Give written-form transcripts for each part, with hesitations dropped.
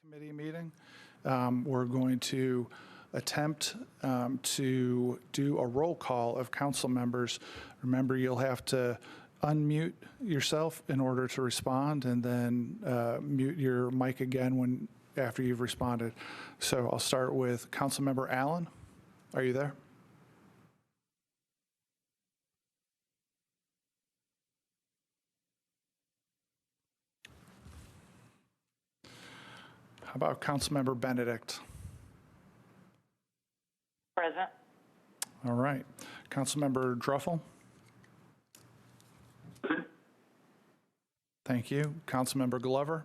Committee meeting. We're going to attempt to do a roll call of council members. Remember, you'll have to unmute yourself in order to respond, and then mute your mic again after you've responded. So I'll start with Councilmember Allen. Are you there? How about Councilmember Benedict? Present. All right. Councilmember Druffel? Thank you. Councilmember Glover?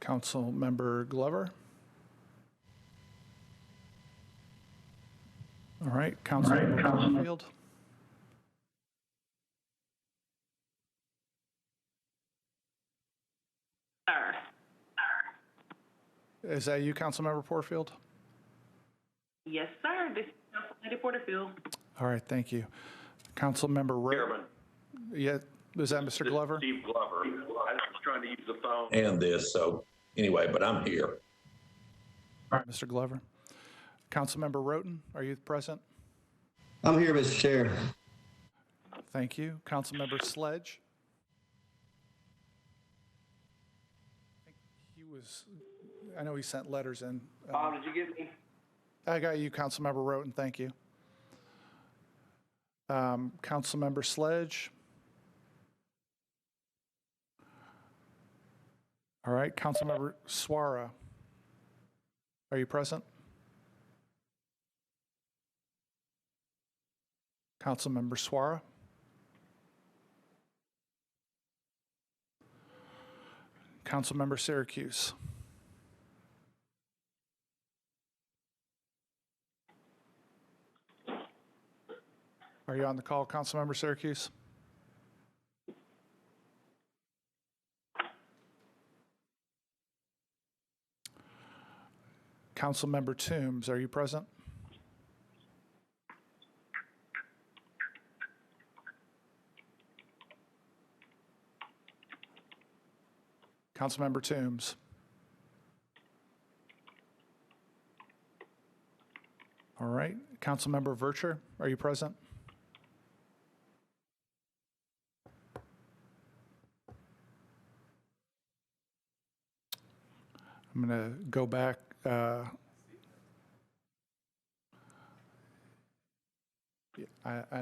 Councilmember Glover? All right. Councilmember Porterfield? Sir. Is that you, Councilmember Porterfield? Yes, sir. This is Councilmember Porterfield. All right, thank you. Councilmember Rowe? Chairman. Yeah, is that Mr. Glover? Steve Glover. I was trying to use the phone. And this, so anyway, but I'm here. All right, Mr. Glover. Councilmember Roten, are you present? I'm here, Mr. Chair. Thank you. Councilmember Sledge? I know he sent letters in. Did you get me? I got you, Councilmember Roten, thank you. Councilmember Sledge? All right, Councilmember Swara, are you present? Councilmember Swara? Councilmember Syracuse? Are you on the call, Councilmember Syracuse? Councilmember Toombs, are you present? Councilmember Toombs. All right. Councilmember Vercher, are you present? I'm going to go back. I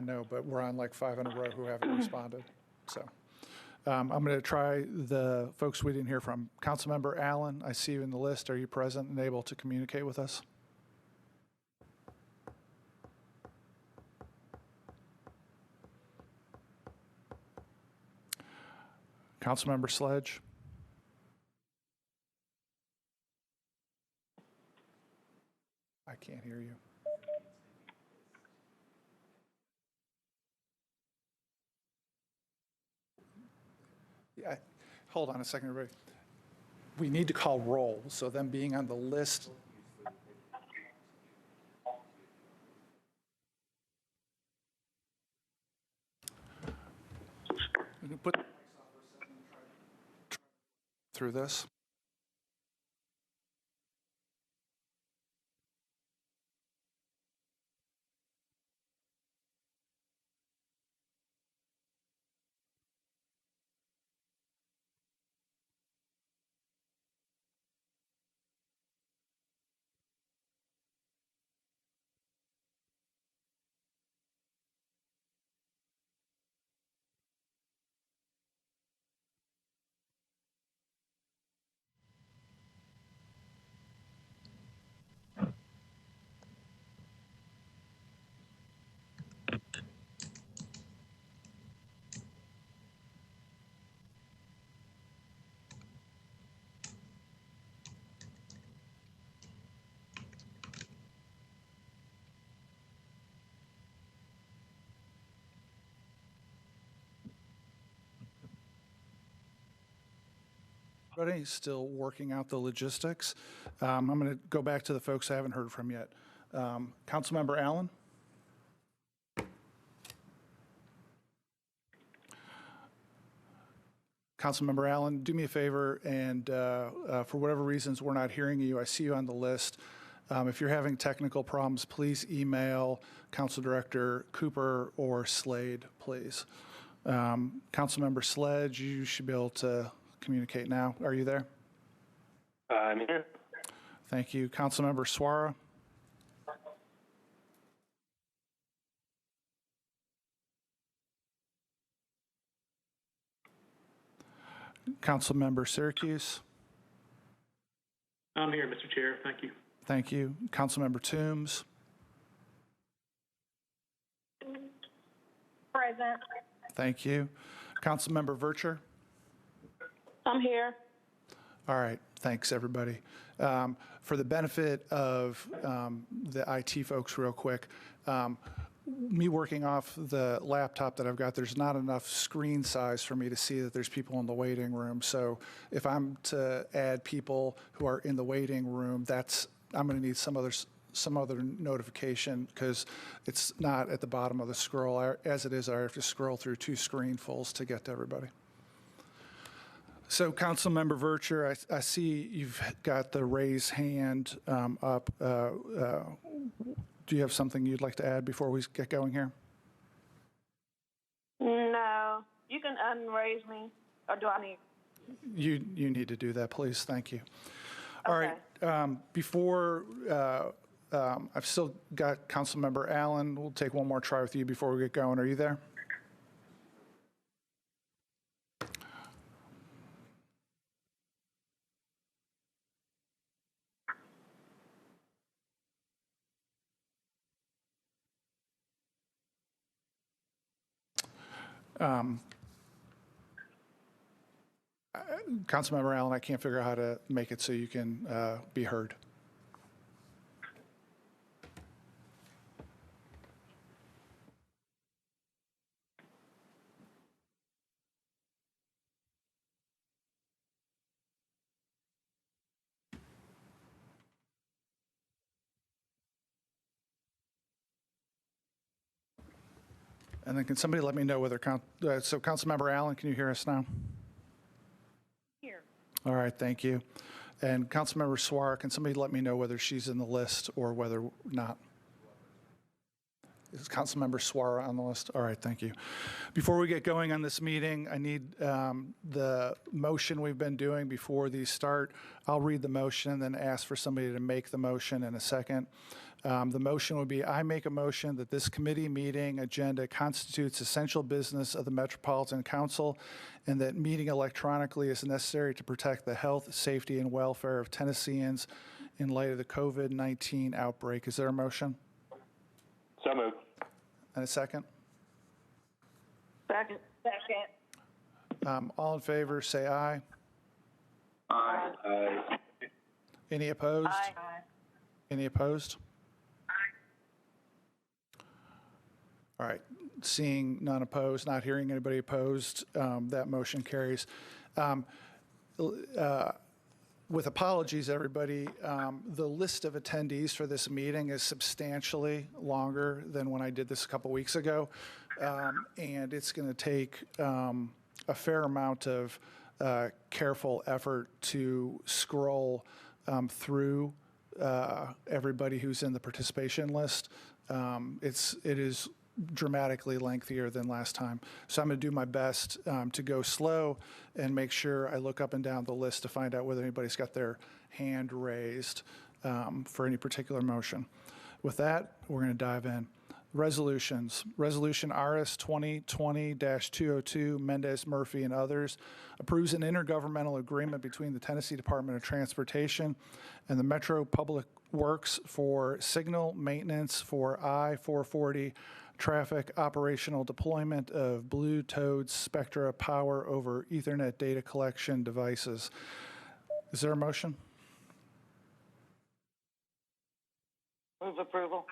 know, but we're on like 5 in a row who haven't responded. So I'm going to try the folks we didn't hear from. Councilmember Allen, I see you in the list. Are you present and able to communicate with us? Councilmember Sledge? I can't hear you. Yeah, hold on a second, everybody. We need to call roll, so them being on the list. We can put through this. Everybody still working out the logistics. I'm going to go back to the folks I haven't heard from yet. Councilmember Allen? Councilmember Allen, do me a favor, and for whatever reasons we're not hearing you, I see you on the list. If you're having technical problems, please email Council Director Cooper or Slade, please. Councilmember Sledge, you should be able to communicate now. Are you there? I'm here. Thank you. Councilmember Suara? Councilmember Syracuse? I'm here, Mr. Chair. Thank you. Thank you. Councilmember Toombs? Present. Thank you. Councilmember Vercher? I'm here. All right, thanks, everybody. For the benefit of the IT folks, real quick, me working off the laptop that I've got, there's not enough screen size for me to see that there's people in the waiting room. So if I'm to add people who are in the waiting room, I'm going to need some other notification because it's not at the bottom of the scroll. As it is, I have to scroll through 2 screenfuls to get to everybody. So, Councilmember Vercher, I see you've got the raise hand up. Do you have something you'd like to add before we get going here? No. You can unraise me, or do I need? You need to do that, please. Thank you. All right. Before I've still got Councilmember Allen. We'll take one more try with you before we get going. Are you there? Councilmember Allen, I can't figure out how to make it so you can be heard. And then can somebody let me know whether, so Councilmember Allen, can you hear us now? Here. All right, thank you. And Councilmember Suara, can somebody let me know whether she's in the list or whether not? Is Councilmember Suara on the list? All right, thank you. Before we get going on this meeting, I need the motion we've been doing before these start. I'll read the motion and then ask for somebody to make the motion in a second. The motion would be, I make a motion that this committee meeting agenda constitutes essential business of the Metropolitan Council and that meeting electronically is necessary to protect the health, safety, and welfare of Tennesseans in light of the COVID-19 outbreak. Is there a motion? So moved. And a second? Second. Second. All in favor, say aye. Aye. Any opposed? Aye. Any opposed? All right, seeing none opposed, not hearing anybody opposed, that motion carries. With apologies, everybody, the list of attendees for this meeting is substantially longer than when I did this a couple weeks ago, and it's going to take a fair amount of careful effort to scroll through everybody who's in the participation list. It is dramatically lengthier than last time. So I'm going to do my best to go slow and make sure I look up and down the list to find out whether anybody's got their hand raised for any particular motion. With that, we're going to dive in. Resolutions. Resolution RS 2020-202, Mendez, Murphy, and others, approves an intergovernmental agreement between the Tennessee Department of Transportation and the Metro Public Works for signal maintenance for I-440 traffic operational deployment of Blue Toad Spectra power over Ethernet data collection devices. Is there a motion? Move approval.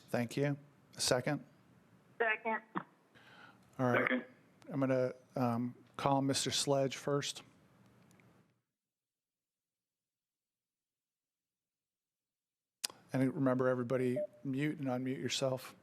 Thank you. A second? Second. All right. Second. I'm going to call Mr. Sledge first. And remember, everybody, mute and unmute yourself.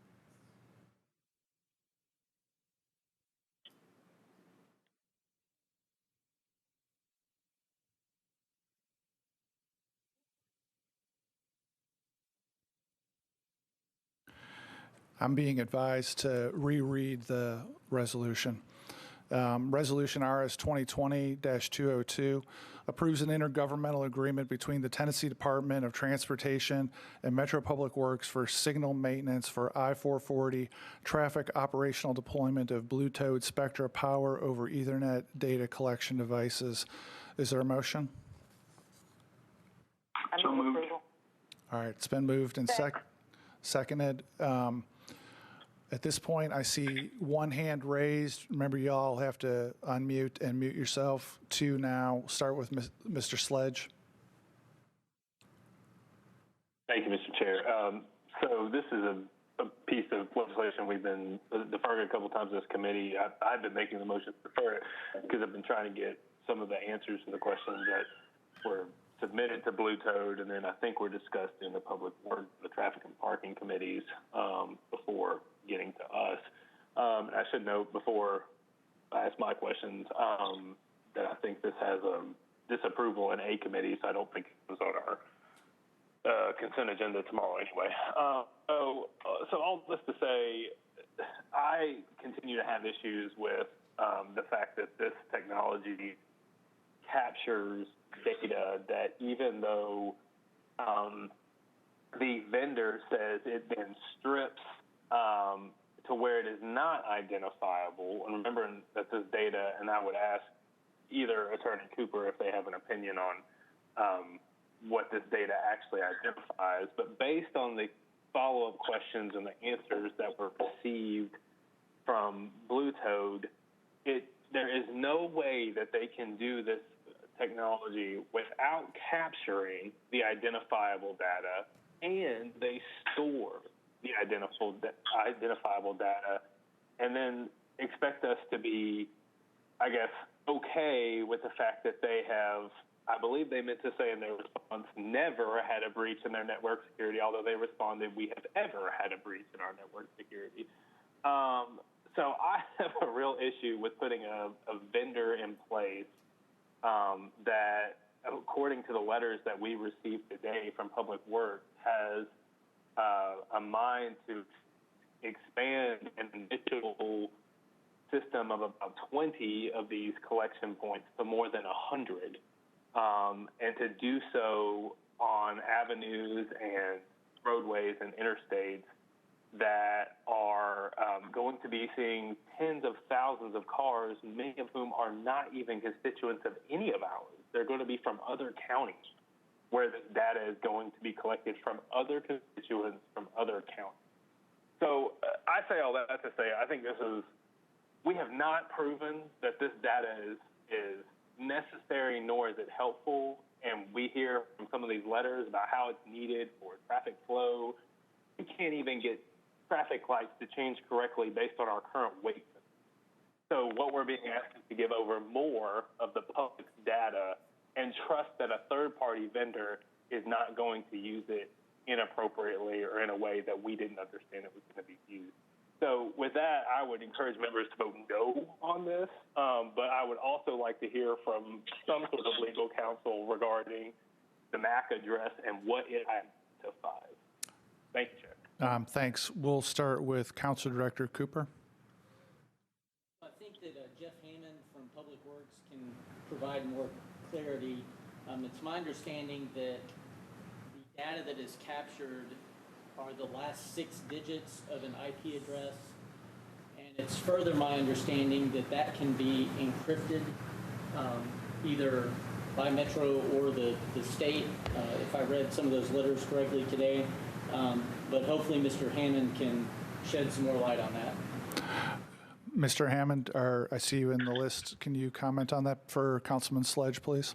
I'm being advised to reread the resolution. Resolution RS 2020-202 approves an intergovernmental agreement between the Tennessee Department of Transportation and Metro Public Works for signal maintenance for I-440 traffic operational deployment of Bluetooth Spectra power over Ethernet data collection devices. Is there a motion? I move approval. All right, it's been moved and seconded. At this point, I see one hand raised. Remember, you all have to unmute and mute yourself. Two now. Start with Mr. Sledge. Thank you, Mr. Chair. So this is a piece of legislation we've been deferring a couple times in this committee. I've been making the motion to defer it because I've been trying to get some of the answers to the questions that were submitted to Blue Toad, and then I think were discussed in the public works, the traffic and parking committees before getting to us. I should note before I ask my questions that I think this has a disapproval in a committee, so I don't think it was on our consent agenda tomorrow anyway. So all this to say, I continue to have issues with the fact that this technology captures data that even though the vendor says it then strips to where it is not identifiable, and remembering that this data, and I would ask either Attorney Cooper if they have an opinion on what this data actually identifies, but based on the follow-up questions and the answers that were received from Blue Toad, there is no way that they can do this technology without capturing the identifiable data, and they store the identifiable data, and then expect us to be, I guess, okay with the fact that they have, I believe they meant to say in their response, never had a breach in their network security, although they responded, we have ever had a breach in our network security. So I have a real issue with putting a vendor in place that, according to the letters that we received today from Public Works, has a mind to expand an initial system of about 20 of these collection points to more than 100, and to do so on avenues and roadways and interstates that are going to be seeing tens of thousands of cars, many of whom are not even constituents of any of ours. They're going to be from other counties where this data is going to be collected from other constituents from other counties. So I say all that to say I think we have not proven that this data is necessary, nor is it helpful. And we hear from some of these letters about how it's needed for traffic flow. We can't even get traffic lights to change correctly based on our current weight. So what we're being asked is to give over more of the public's data and trust that a third-party vendor is not going to use it inappropriately or in a way that we didn't understand it was going to be used. So with that, I would encourage members to vote no on this, but I would also like to hear from some sort of legal counsel regarding the MAC address and what it identifies. Thank you, Chair. Thanks. We'll start with Council Director Cooper. I think that Jeff Hammond from Public Works can provide more clarity. It's my understanding that the data that is captured are the last 6 digits of an IP address, and it's further my understanding that that can be encrypted either by Metro or the state, if I read some of those letters correctly today. But hopefully Mr. Hammond can shed some more light on that. Mr. Hammond, I see you in the list. Can you comment on that for Councilman Sledge, please?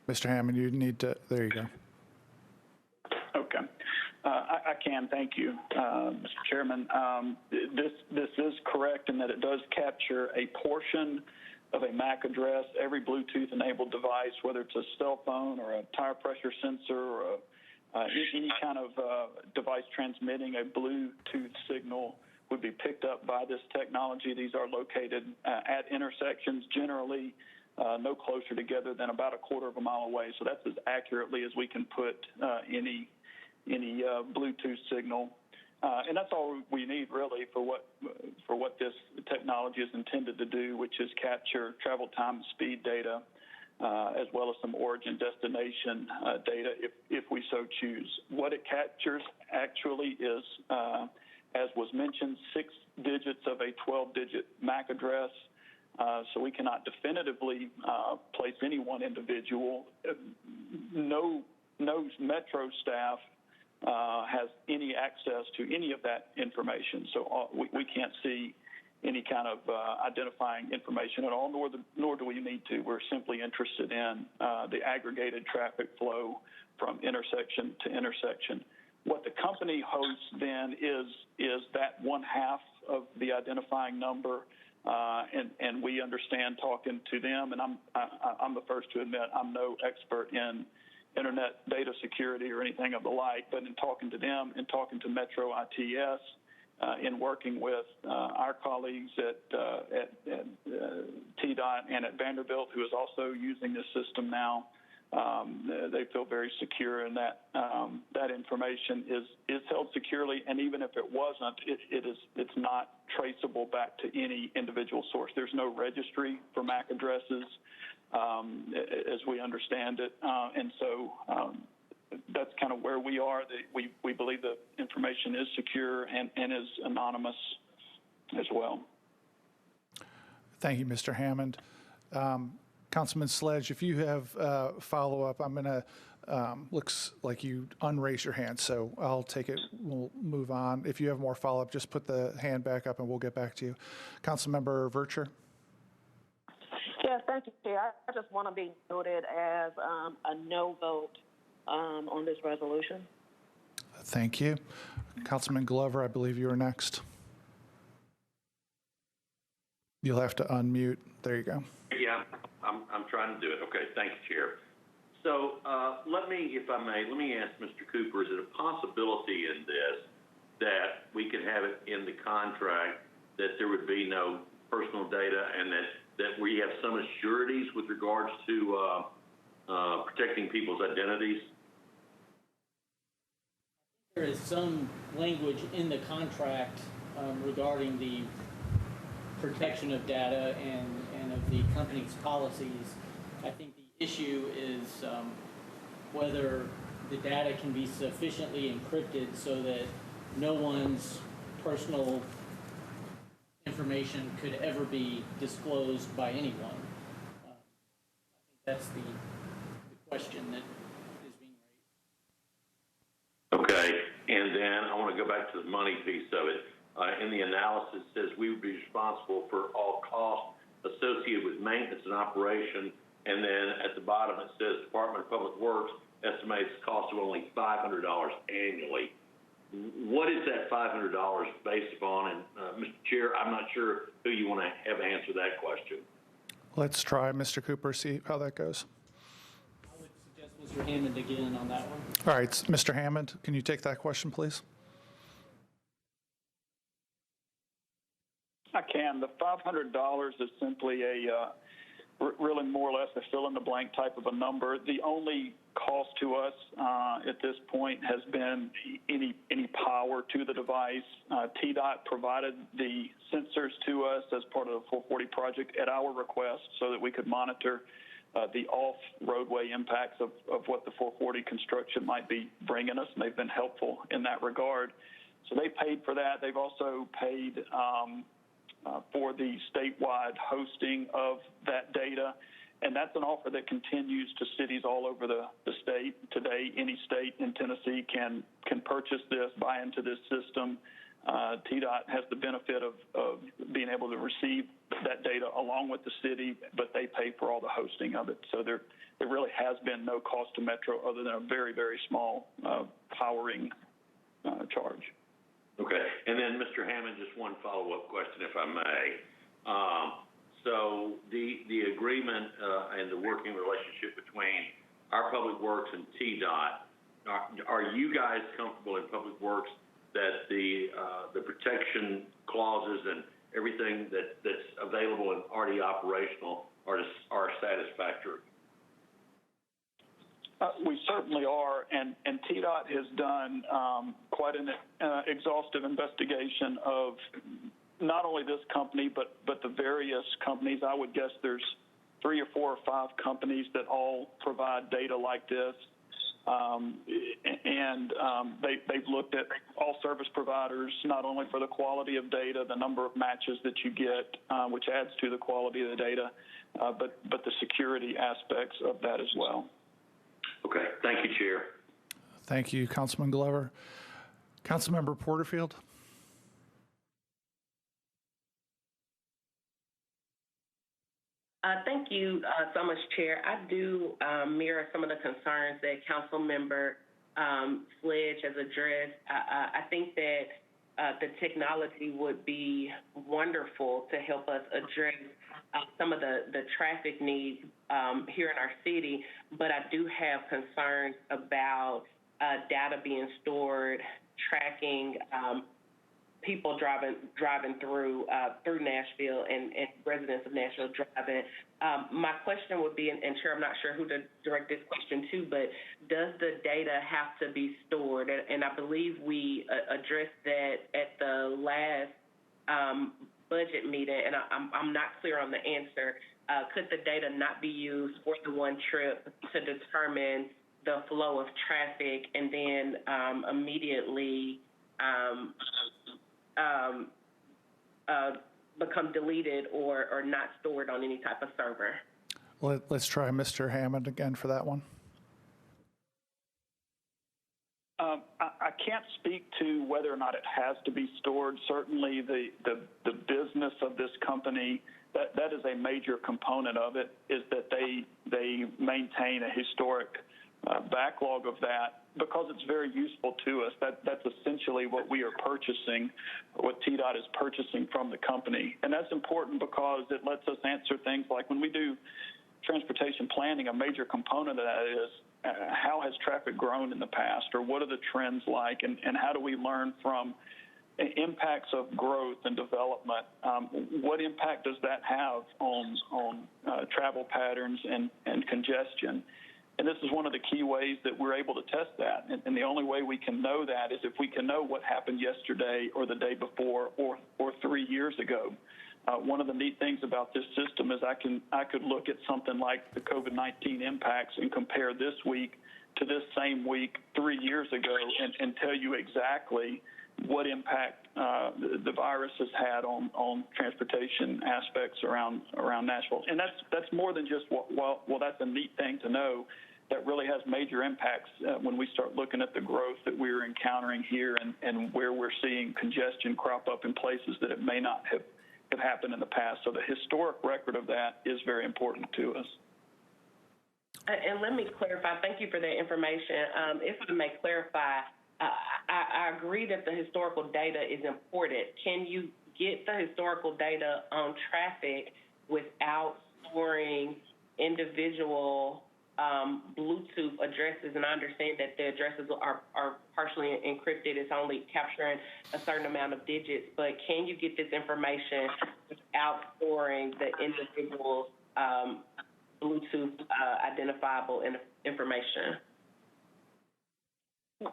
Mr. Hammond, you need to, there you go. Okay. I can, thank you, Mr. Chairman. This is correct in that it does capture a portion of a MAC address. Every Bluetooth-enabled device, whether it's a cell phone or a tire pressure sensor or any kind of device transmitting a Bluetooth signal would be picked up by this technology. These are located at intersections, generally no closer together than about a quarter of a mile away. So that's as accurately as we can put any Bluetooth signal. And that's all we need really for what this technology is intended to do, which is capture travel time and speed data, as well as some origin destination data if we so choose. What it captures actually is, as was mentioned, 6 digits of a 12-digit MAC address. So we cannot definitively place any one individual. No Metro staff has any access to any of that information. So we can't see any kind of identifying information at all, nor do we need to. We're simply interested in the aggregated traffic flow from intersection to intersection. What the company hosts then is that 1/2 of the identifying number, and we understand talking to them. And I'm the first to admit I'm no expert in internet data security or anything of the like, but in talking to them and talking to Metro ITS, in working with our colleagues at TDOT and at Vanderbilt, who is also using this system now, they feel very secure in that that information is held securely, and even if it wasn't, it's not traceable back to any individual source. There's no registry for MAC addresses, as we understand it, and so that's kind of where we are. We believe the information is secure and is anonymous as well. Thank you, Mr. Hammond. Councilman Sledge, if you have follow-up, I'm going to, looks like you unraise your hand, so I'll take it. We'll move on. If you have more follow-up, just put the hand back up and we'll get back to you. Councilmember Vercher. Yes, thank you, Chair. I just want to be noted as a no vote on this resolution. Thank you. Councilman Glover, I believe you were next. You'll have to unmute. There you go. Yeah, I'm trying to do it. Okay, thank you, Chair. So let me ask Mr. Cooper, is it a possibility in this that we could have it in the contract that there would be no personal data and that we have some assurities with regards to protecting people's identities? There is some language in the contract regarding the protection of data and of the company's policies. I think the issue is whether the data can be sufficiently encrypted so that no one's personal information could ever be disclosed by anyone. I think that's the question that is being raised. Okay, and then I want to go back to the money piece of it. In the analysis, it says we would be responsible for all costs associated with maintenance and operation, and then at the bottom it says Department of Public Works estimates the cost of only $500 annually. What is that $500 based upon? And Mr. Chair, I'm not sure who you want to have answer that question. Let's try Mr. Cooper, see how that goes. I would suggest Mr. Hammond to get in on that one. All right, Mr. Hammond, can you take that question, please? I can. The $500 is simply really more or less a fill-in-the-blank type of a number. The only cost to us at this point has been any power to the device. TDOT provided the sensors to us as part of the 440 project at our request so that we could monitor the off-roadway impacts of what the 440 construction might be bringing us, and they've been helpful in that regard. So they paid for that. They've also paid for the statewide hosting of that data, and that's an offer that continues to cities all over the state. Today, any state in Tennessee can purchase this, buy into this system. TDOT has the benefit of being able to receive that data along with the city, but they pay for all the hosting of it. So there really has been no cost to Metro other than a very, very small powering charge. Okay, and then Mr. Hammond, just one follow-up question, if I may. So the agreement and the working relationship between our Public Works and TDOT, are you guys comfortable in Public Works that the protection clauses and everything that's available and already operational are satisfactory? We certainly are, and TDOT has done quite an exhaustive investigation of not only this company, but the various companies. I would guess there's 3 or 4 or 5 companies that all provide data like this. They've looked at all service providers, not only for the quality of data, the number of matches that you get, which adds to the quality of the data, but the security aspects of that as well. Okay. Thank you, Chair. Thank you, Councilman Glover. Councilmember Porterfield. Thank you so much, Chair. I do mirror some of the concerns that Councilmember Sledge has addressed. I think that the technology would be wonderful to help us address some of the traffic needs here in our city, but I do have concerns about data being stored, tracking people driving through Nashville and residents of Nashville driving. My question would be, and Chair, I'm not sure who to direct this question to, but does the data have to be stored? And I believe we addressed that at the last budget meeting, and I'm not clear on the answer. Could the data not be used for the one trip to determine the flow of traffic and then immediately become deleted or not stored on any type of server? Let's try Mr. Hammond again for that one. I can't speak to whether or not it has to be stored. Certainly the business of this company, that is a major component of it, is that they maintain a historic backlog of that because it's very useful to us. That's essentially what we are purchasing, what TDOT is purchasing from the company. And that's important because it lets us answer things like when we do transportation planning, a major component of that is how has traffic grown in the past, or what are the trends like, and how do we learn from impacts of growth and development? What impact does that have on travel patterns and congestion? And this is one of the key ways that we're able to test that. And the only way we can know that is if we can know what happened yesterday or the day before or 3 years ago. One of the neat things about this system is I could look at something like the COVID-19 impacts and compare this week to this same week 3 years ago and tell you exactly what impact the virus has had on transportation aspects around Nashville. And that's more than just, well, that's a neat thing to know. That really has major impacts when we start looking at the growth that we're encountering here and where we're seeing congestion crop up in places that it may not have happened in the past. So the historic record of that is very important to us. And let me clarify. Thank you for that information. If I may clarify, I agree that the historical data is important. Can you get the historical data on traffic without storing individual Bluetooth addresses? And I understand that the addresses are partially encrypted. It's only capturing a certain amount of digits. But can you get this information without storing the individual Bluetooth identifiable information?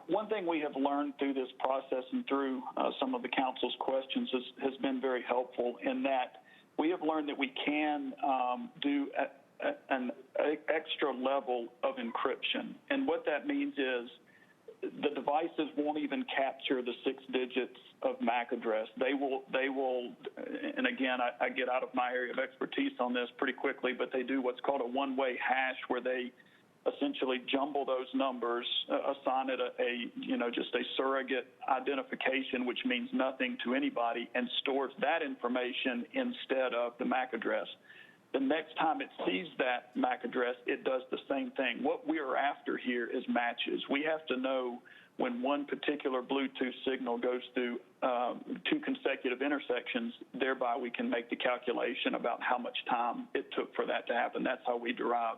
One thing we have learned through this process and through some of the council's questions has been very helpful in that we have learned that we can do an extra level of encryption. And what that means is the devices won't even capture the 6 digits of MAC address. They will, and again, I get out of my area of expertise on this pretty quickly, but they do what's called a one-way hash where they essentially jumble those numbers, assign it just a surrogate identification, which means nothing to anybody, and stores that information instead of the MAC address. The next time it sees that MAC address, it does the same thing. What we are after here is matches. We have to know when one particular Bluetooth signal goes through 2 consecutive intersections, thereby we can make the calculation about how much time it took for that to happen. That's how we derive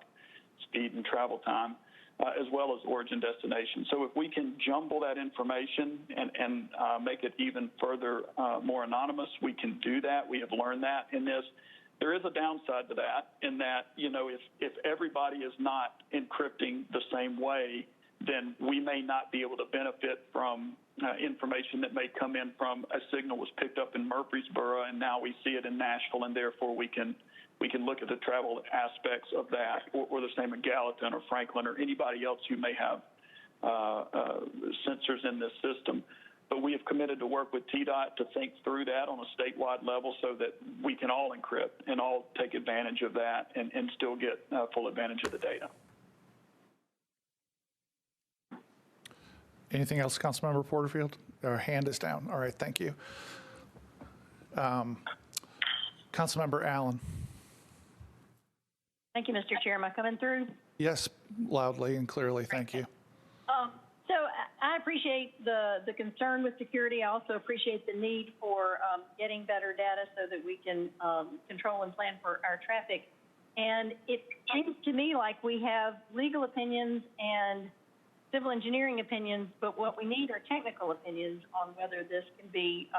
speed and travel time. as well as origin destination. So if we can jumble that information and make it even further more anonymous, we can do that. We have learned that in this. There is a downside to that in that, if everybody is not encrypting the same way, then we may not be able to benefit from information that may come in from a signal was picked up in Murfreesboro and now we see it in Nashville, and therefore we can look at the travel aspects of that, or the same in Gallatin or Franklin or anybody else who may have sensors in this system. But we have committed to work with TDOT to think through that on a statewide level so that we can all encrypt and all take advantage of that and still get full advantage of the data. Anything else, Councilmember Porterfield? Our hand is down. All right, thank you. Councilmember Allen. Thank you, Mr. Chair. Am I coming through? Yes, loudly and clearly. Thank you. So I appreciate the concern with security. I also appreciate the need for getting better data so that we can control and plan for our traffic. And it seems to me like we have legal opinions and civil engineering opinions, but what we need are technical opinions on whether this can be,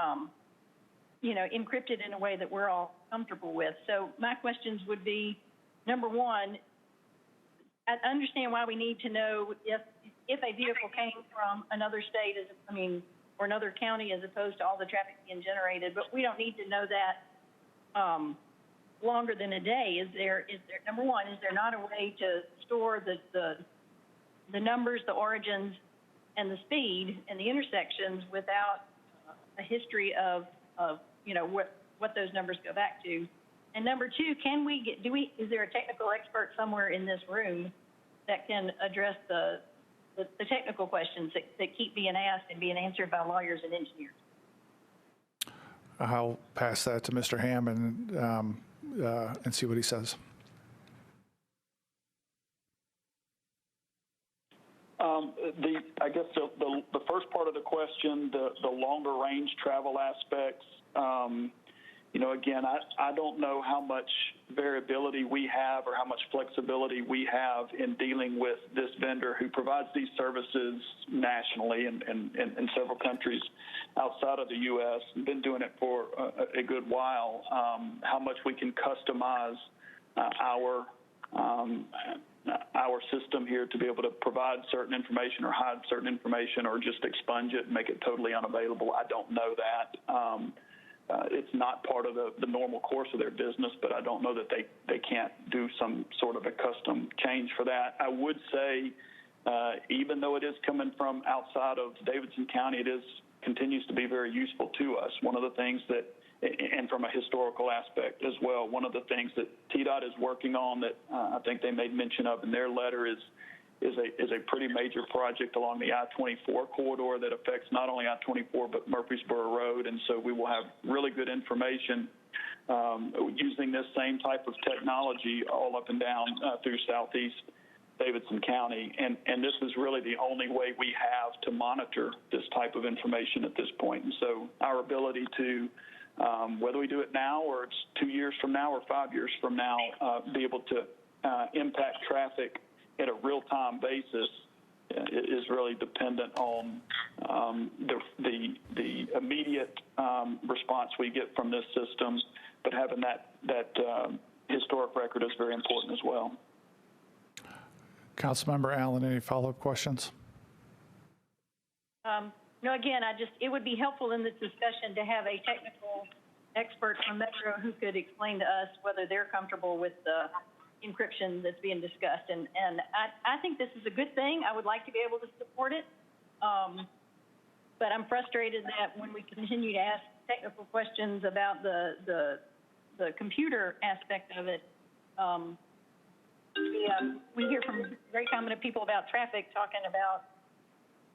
encrypted in a way that we're all comfortable with. So my questions would be, number one, I understand why we need to know if a vehicle came from another state, or another county, as opposed to all the traffic being generated, but we don't need to know that longer than a day. Is there number one, is there not a way to store the numbers, the origins, and the speed and the intersections without a history of what those numbers go back to? And number two, is there a technical expert somewhere in this room that can address the technical questions that keep being asked and being answered by lawyers and engineers? I'll pass that to Mr. Hammond and see what he says. I guess the first part of the question, the longer range travel aspects, again, I don't know how much variability we have or how much flexibility we have in dealing with this vendor who provides these services nationally and in several countries outside of the U.S. Been doing it for a good while. How much we can customize our system here to be able to provide certain information or hide certain information or just expunge it and make it totally unavailable. I don't know that. It's not part of the normal course of their business, but I don't know that they can't do some sort of a custom change for that. I would say, even though it is coming from outside of Davidson County, it continues to be very useful to us. One of the things that, and from a historical aspect as well, one of the things that TDOT is working on that I think they made mention of in their letter is a pretty major project along the I-24 corridor that affects not only I-24 but Murfreesboro Road, and so we will have really good information using this same type of technology all up and down through southeast Davidson County, and this is really the only way we have to monitor this type of information at this point. And so our ability to, whether we do it now or it's 2 years from now or 5 years from now, be able to impact traffic at a real-time basis is really dependent on the immediate response we get from this system, but having that historic record is very important as well. Councilmember Allen, any follow-up questions? No, again, it would be helpful in this discussion to have a technical expert from Metro who could explain to us whether they're comfortable with the encryption that's being discussed. And I think this is a good thing. I would like to be able to support it. But I'm frustrated that when we continue to ask technical questions about the computer aspect of it, we hear from very competent people about traffic talking about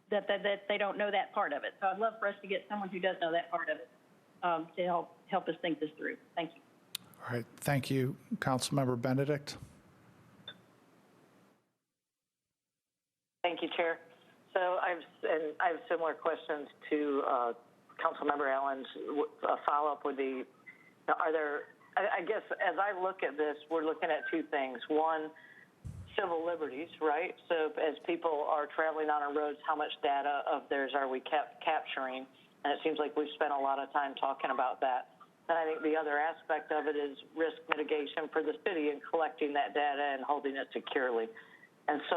that they don't know that part of it. So I'd love for us to get someone who does know that part of it to help us think this through. Thank you. All right, thank you. Councilmember Benedict. Thank you, Chair. So I have similar questions to Councilmember Allen's. Follow-up would be, I guess as I look at this, we're looking at two things. One, civil liberties, right? So as people are traveling on our roads, how much data of theirs are we capturing? And it seems like we've spent a lot of time talking about that. And I think the other aspect of it is risk mitigation for the city and collecting that data and holding it securely. And so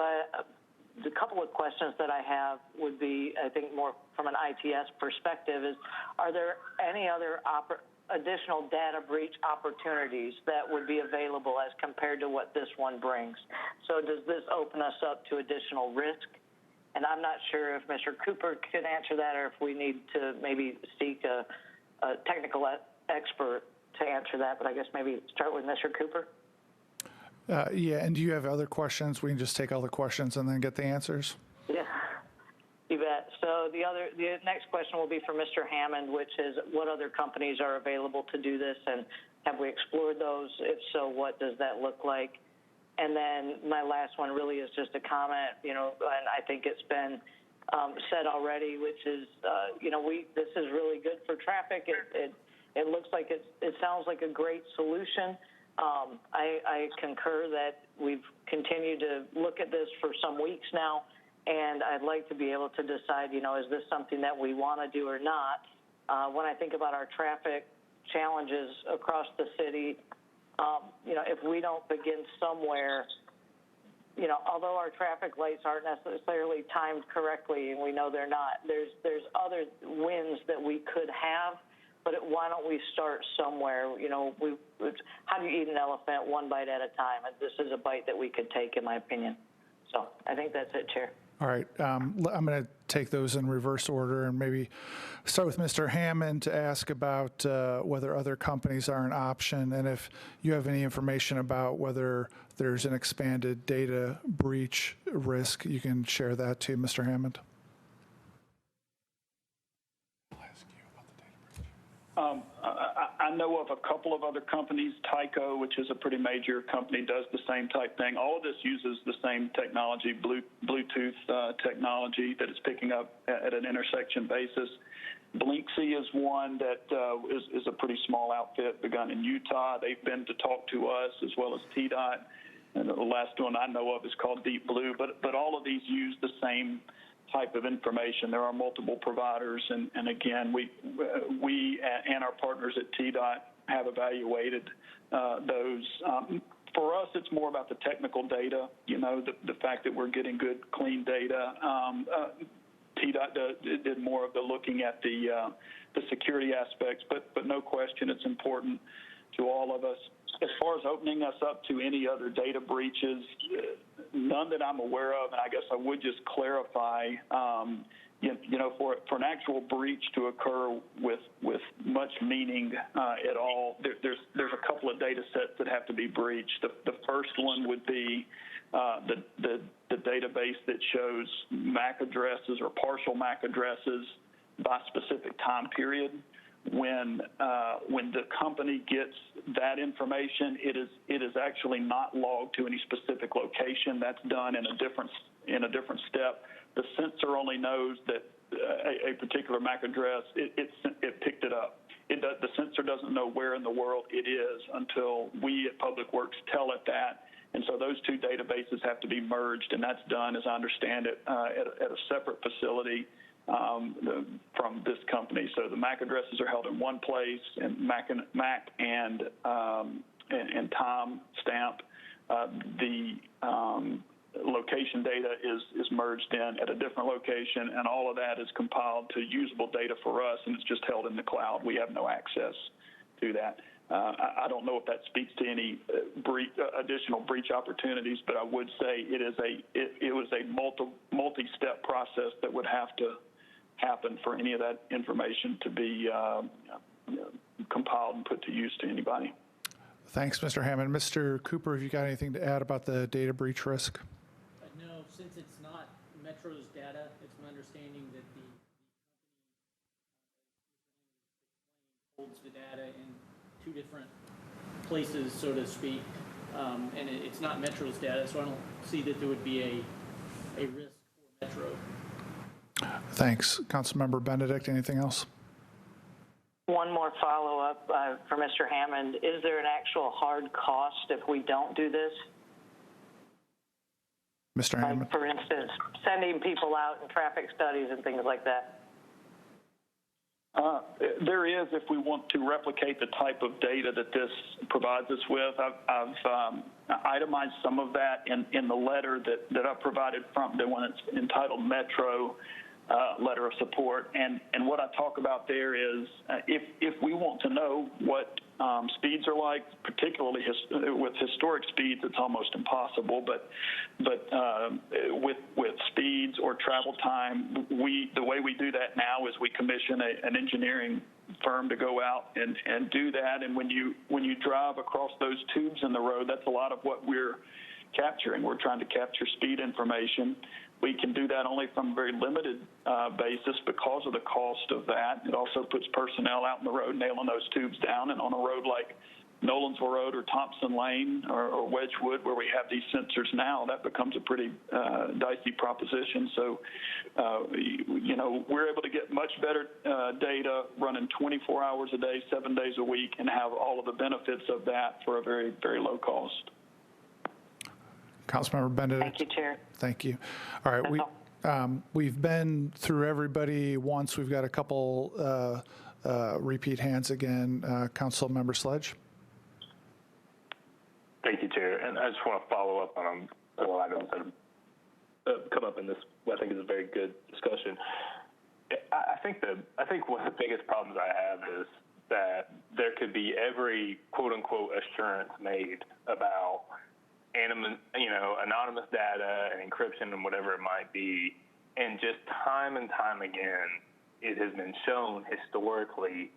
the couple of questions that I have would be, I think more from an ITS perspective, is are there any other additional data breach opportunities that would be available as compared to what this one brings? So does this open us up to additional risk? And I'm not sure if Mr. Cooper could answer that or if we need to maybe seek a technical expert to answer that, but I guess maybe start with Mr. Cooper. Yeah, and do you have other questions? We can just take all the questions and then get the answers. Yeah, you bet. So the next question will be for Mr. Hammond, which is what other companies are available to do this, and have we explored those? If so, what does that look like? And then my last one really is just a comment, and I think it's been said already, which is, this is really good for traffic. It looks like it sounds like a great solution. I concur that we've continued to look at this for some weeks now, and I'd like to be able to decide, is this something that we want to do or not? When I think about our traffic challenges across the city, if we don't begin somewhere, although our traffic lights aren't necessarily timed correctly, and we know they're not, there's other wins that we could have. But why don't we start somewhere? How do you eat an elephant one bite at a time? And this is a bite that we could take, in my opinion. So I think that's it, Chair. All right. I'm going to take those in reverse order and maybe start with Mr. Hammond to ask about whether other companies are an option, and if you have any information about whether there's an expanded data breach risk, you can share that too, Mr. Hammond. I know of a couple of other companies. Tyco, which is a pretty major company, does the same type thing. All of this uses the same technology, Bluetooth technology that is picking up at an intersection basis. Blinksy is one that is a pretty small outfit, begun in Utah. They've been to talk to us as well as TDOT. And the last one I know of is called Deep Blue. But all of these use the same type of information. There are multiple providers, and again, we and our partners at TDOT have evaluated those. For us, it's more about the technical data. The fact that we're getting good, clean data. TDOT did more of the looking at the security aspects, but no question, it's important to all of us. As far as opening us up to any other data breaches, none that I'm aware of, and I guess I would just clarify, for an actual breach to occur with much meaning at all, there's a couple of data sets that have to be breached. The first one would be the database that shows MAC addresses or partial MAC addresses by specific time period. When the company gets that information, it is actually not logged to any specific location. That's done in a different step. The sensor only knows that a particular MAC address. It picked it up. The sensor doesn't know where in the world it is until we at Public Works tell it that. And so those two databases have to be merged, and that's done, as I understand it, at a separate facility from this company. So the MAC addresses are held in one place, and MAC and time stamp. The location data is merged in at a different location, and all of that is compiled to usable data for us, and it's just held in the cloud. We have no access to that. I don't know if that speaks to any additional breach opportunities, but I would say it was a multi-step process that would have to happen for any of that information to be compiled and put to use to anybody. Thanks, Mr. Hammond. Mr. Cooper, have you got anything to add about the data breach risk? No, since it's not Metro's data, it's my understanding that the company holds the data in two different places, so to speak, and it's not Metro's data, so I don't see that there would be a risk for Metro. Thanks. Councilmember Benedict, anything else? One more follow-up for Mr. Hammond. Is there an actual hard cost if we don't do this? Mr. Hammond. For instance, sending people out in traffic studies and things like that? There is, if we want to replicate the type of data that this provides us with. I've itemized some of that in the letter that I provided from the one that's entitled Metro letter of support. And what I talk about there is if we want to know what speeds are like, particularly with historic speeds, it's almost impossible. But with speeds or travel time, the way we do that now is we commission an engineering firm to go out and do that. And when you drive across those tubes in the road, that's a lot of what we're capturing. We're trying to capture speed information. We can do that only from a very limited basis because of the cost of that. It also puts personnel out in the road nailing those tubes down. And on a road like Nolensville Road or Thompson Lane or Wedgewood, where we have these sensors now, that becomes a pretty dicey proposition. So, we're able to get much better data running 24 hours a day, 7 days a week, and have all of the benefits of that for a very, very low cost. Councilmember Benedict. Thank you, Chair. Thank you. All right, we've been through everybody once. We've got a couple repeat hands again. Councilmember Sledge. Thank you, Chair. And I just want to follow up on a couple items that have come up in this, what I think is a very good discussion. I think one of the biggest problems I have is that there could be every quote unquote assurance made about anonymous data and encryption and whatever it might be, and just time and time again, it has been shown historically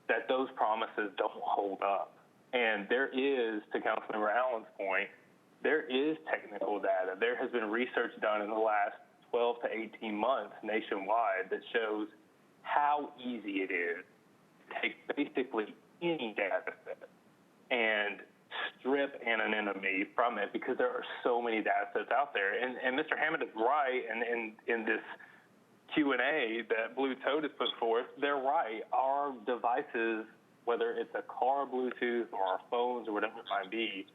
that those promises don't hold up. And there is, to Councilmember Allen's point, there is technical data. There has been research done in the last 12 to 18 months nationwide that shows how easy it is to take basically any data set and strip anonymity from it, because there are so many data sets out there. And Mr. Hammond is right, and in this Q&A that Blue Toad has put forth, they're right. Our devices, whether it's a car Bluetooth or our phones or whatever it might be,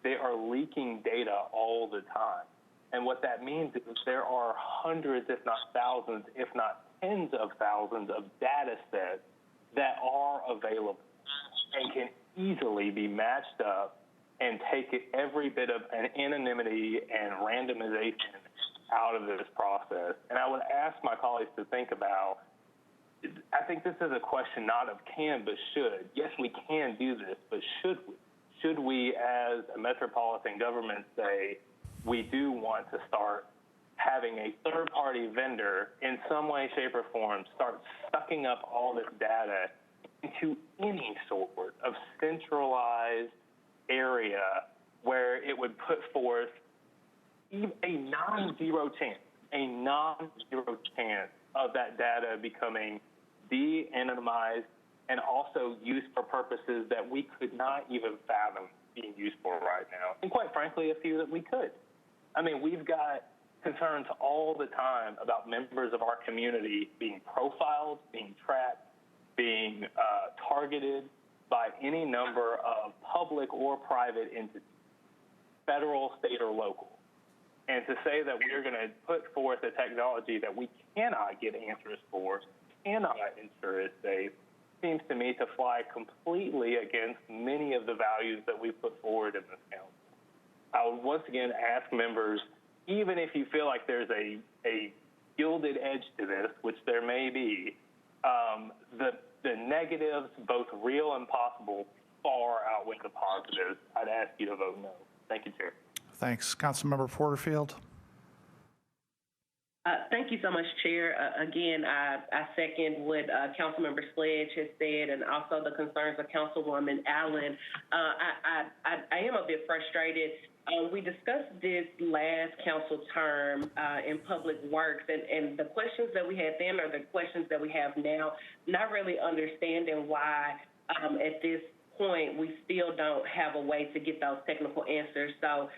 they are leaking data all the time. And what that means is there are hundreds, if not thousands, if not tens of thousands of data sets that are available and can easily be matched up and take every bit of an anonymity and randomization out of this process. And I would ask my colleagues to think about, I think this is a question not of can, but should. Yes, we can do this, but should we? Should we, as a metropolitan government, say we do want to start having a third-party vendor in some way, shape, or form start sucking up all this data into any sort of centralized area where it would put forth a non-zero chance of that data becoming de-anonymized and also used for purposes that we could not even fathom being used for right now. And quite frankly, a few that we could. I mean, we've got concerns all the time about members of our community being profiled, being tracked, being targeted by any number of public or private entities, federal, state, or local. And to say that we are going to put forth a technology that we cannot get answers for, cannot ensure is safe, seems to me to fly completely against many of the values that we put forward in this council. I would once again ask members, even if you feel like there's a gilded edge to this, which there may be, the negatives, both real and possible, far outweigh the positives. I'd ask you to vote no. Thank you, Chair. Thanks. Councilmember Porterfield. Thank you so much, Chair. Again, I second what Councilmember Sledge has said, and also the concerns of Councilwoman Allen. I am a bit frustrated. We discussed this last council term in Public Works, and the questions that we had then are the questions that we have now, not really understanding why at this point we still don't have a way to get those technical answers. So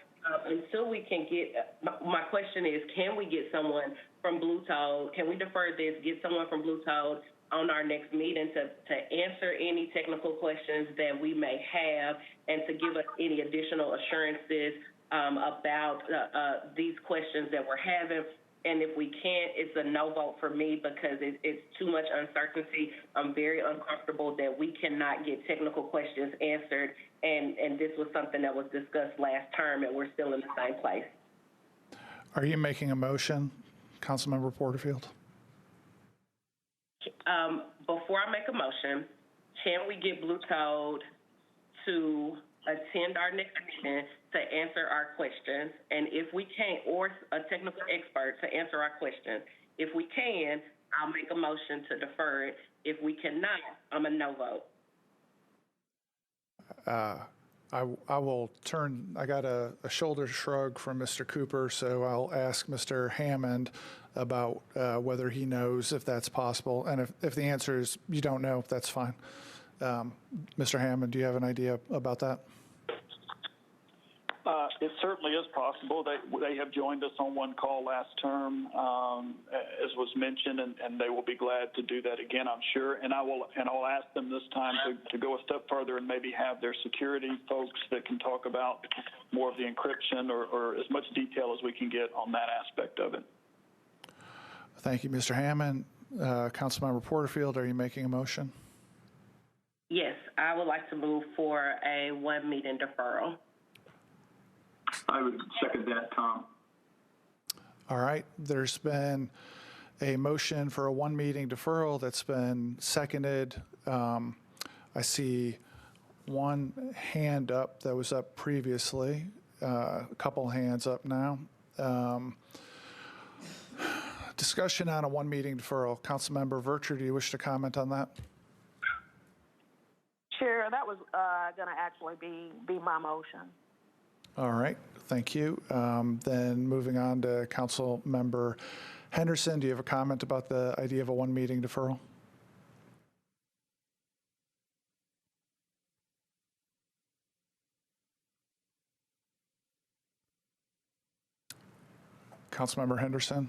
until we can get, my question is, can we get someone from Blue Toad? Can we defer this, get someone from Blue Toad on our next meeting to answer any technical questions that we may have and to give us any additional assurances about these questions that we're having. And if we can't, it's a no vote for me because it's too much uncertainty. I'm very uncomfortable that we cannot get technical questions answered. And this was something that was discussed last term, and we're still in the same place. Are you making a motion, Councilmember Porterfield? Before I make a motion, can we get Blue Toad to attend our next meeting to answer our questions? And if we can't, or a technical expert to answer our questions. If we can, I'll make a motion to defer it. If we cannot, I'm a no vote. I will turn, I got a shoulder shrug from Mr. Cooper, so I'll ask Mr. Hammond about whether he knows if that's possible. And if the answer is you don't know, that's fine. Mr. Hammond, do you have an idea about that? It certainly is possible. They have joined us on one call last term, as was mentioned, and they will be glad to do that again, I'm sure. And I'll ask them this time to go a step further and maybe have their security folks that can talk about more of the encryption or as much detail as we can get on that aspect of it. Thank you, Mr. Hammond. Councilmember Porterfield, are you making a motion? Yes, I would like to move for a 1 meeting deferral. I would second that, Tom. All right. There's been a motion for a 1 meeting deferral that's been seconded. I see one hand up that was up previously, a couple hands up now. Discussion on a 1 meeting deferral. Councilmember Vercher, do you wish to comment on that? Chair, that was going to actually be my motion. All right, thank you. Then moving on to Councilmember Henderson, do you have a comment about the idea of a 1 meeting deferral? Councilmember Henderson?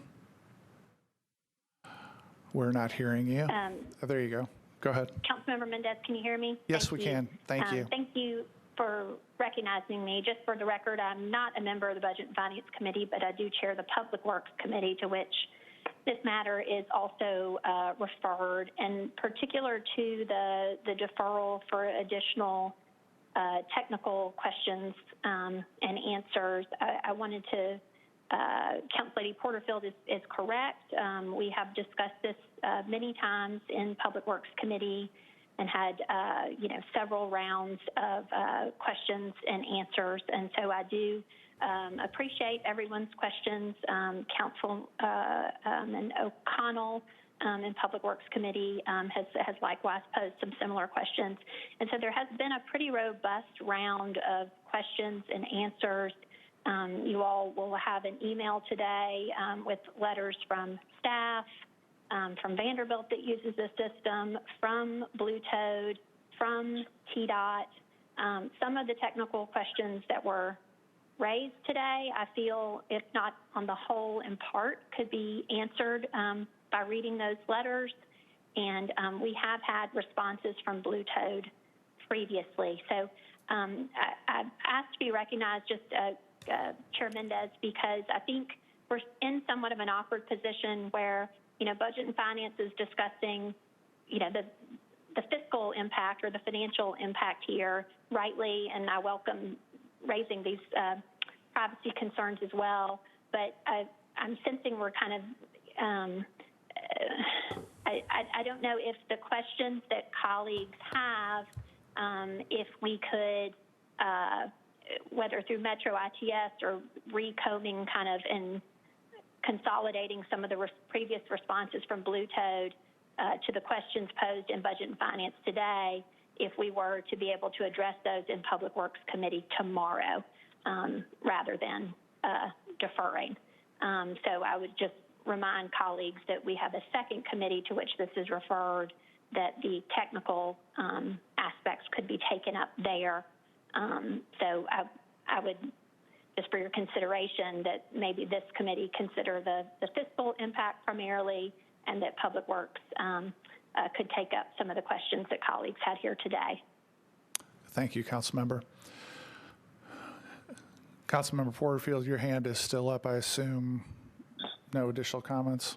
We're not hearing you. Oh, there you go. Go ahead. Councilmember Mendez, can you hear me? Yes, we can. Thank you. Thank you for recognizing me. Just for the record, I'm not a member of the Budget and Finance Committee, but I do chair the Public Works Committee, to which this matter is also referred, and particular to the deferral for additional technical questions and answers. I wanted to, Council Lady Porterfield is correct. We have discussed this many times in Public Works Committee and had, several rounds of questions and answers. And so I do appreciate everyone's questions. Councilman O'Connell in Public Works Committee has likewise posed some similar questions. And so there has been a pretty robust round of questions and answers. You all will have an email today with letters from staff, from Vanderbilt that uses the system, from Blue Toad, from TDOT. Some of the technical questions that were raised today, I feel, if not on the whole, in part, could be answered by reading those letters. And we have had responses from Blue Toad previously. So I asked to be recognized, just Chair Mendez, because I think we're in somewhat of an awkward position where, Budget and Finance is discussing, the fiscal impact or the financial impact here rightly, and I welcome raising these privacy concerns as well. But I'm sensing we're kind of, I don't know if the questions that colleagues have, if we could, whether through Metro ITS or recombing kind of and consolidating some of the previous responses from Blue Toad to the questions posed in Budget and Finance today, if we were to be able to address those in Public Works Committee tomorrow rather than deferring. So I would just remind colleagues that we have a second committee to which this is referred, that the technical aspects could be taken up there. So I would, just for your consideration, that maybe this committee consider the fiscal impact primarily, and that Public Works could take up some of the questions that colleagues had here today. Thank you, Councilmember. Councilmember Porterfield, your hand is still up. I assume no additional comments.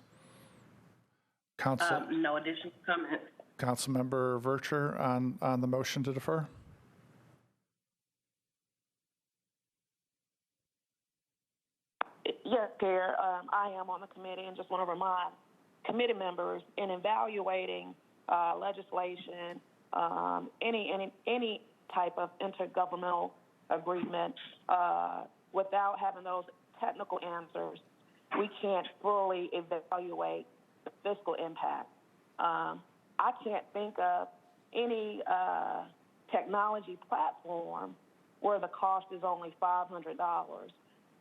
No additional comments. Councilmember Vercher on the motion to defer. Yes, Chair. I am on the committee and just want to remind committee members in evaluating legislation, any type of intergovernmental agreement, without having those technical answers, we can't fully evaluate the fiscal impact. I can't think of any technology platform where the cost is only $500.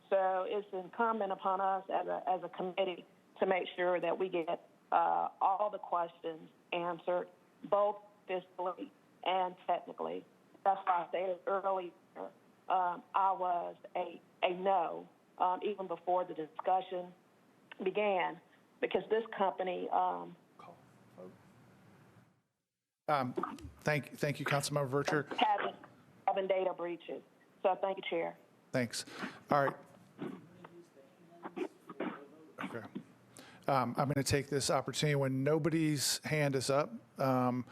So it's incumbent upon us as a committee to make sure that we get all the questions answered, both fiscally and technically. That's why I stated earlier I was a no even before the discussion began, because this company. Thank you, Councilmember Vercher. Having data breaches. So thank you, Chair. Thanks. All right. Okay. I'm going to take this opportunity when nobody's hand is up. We're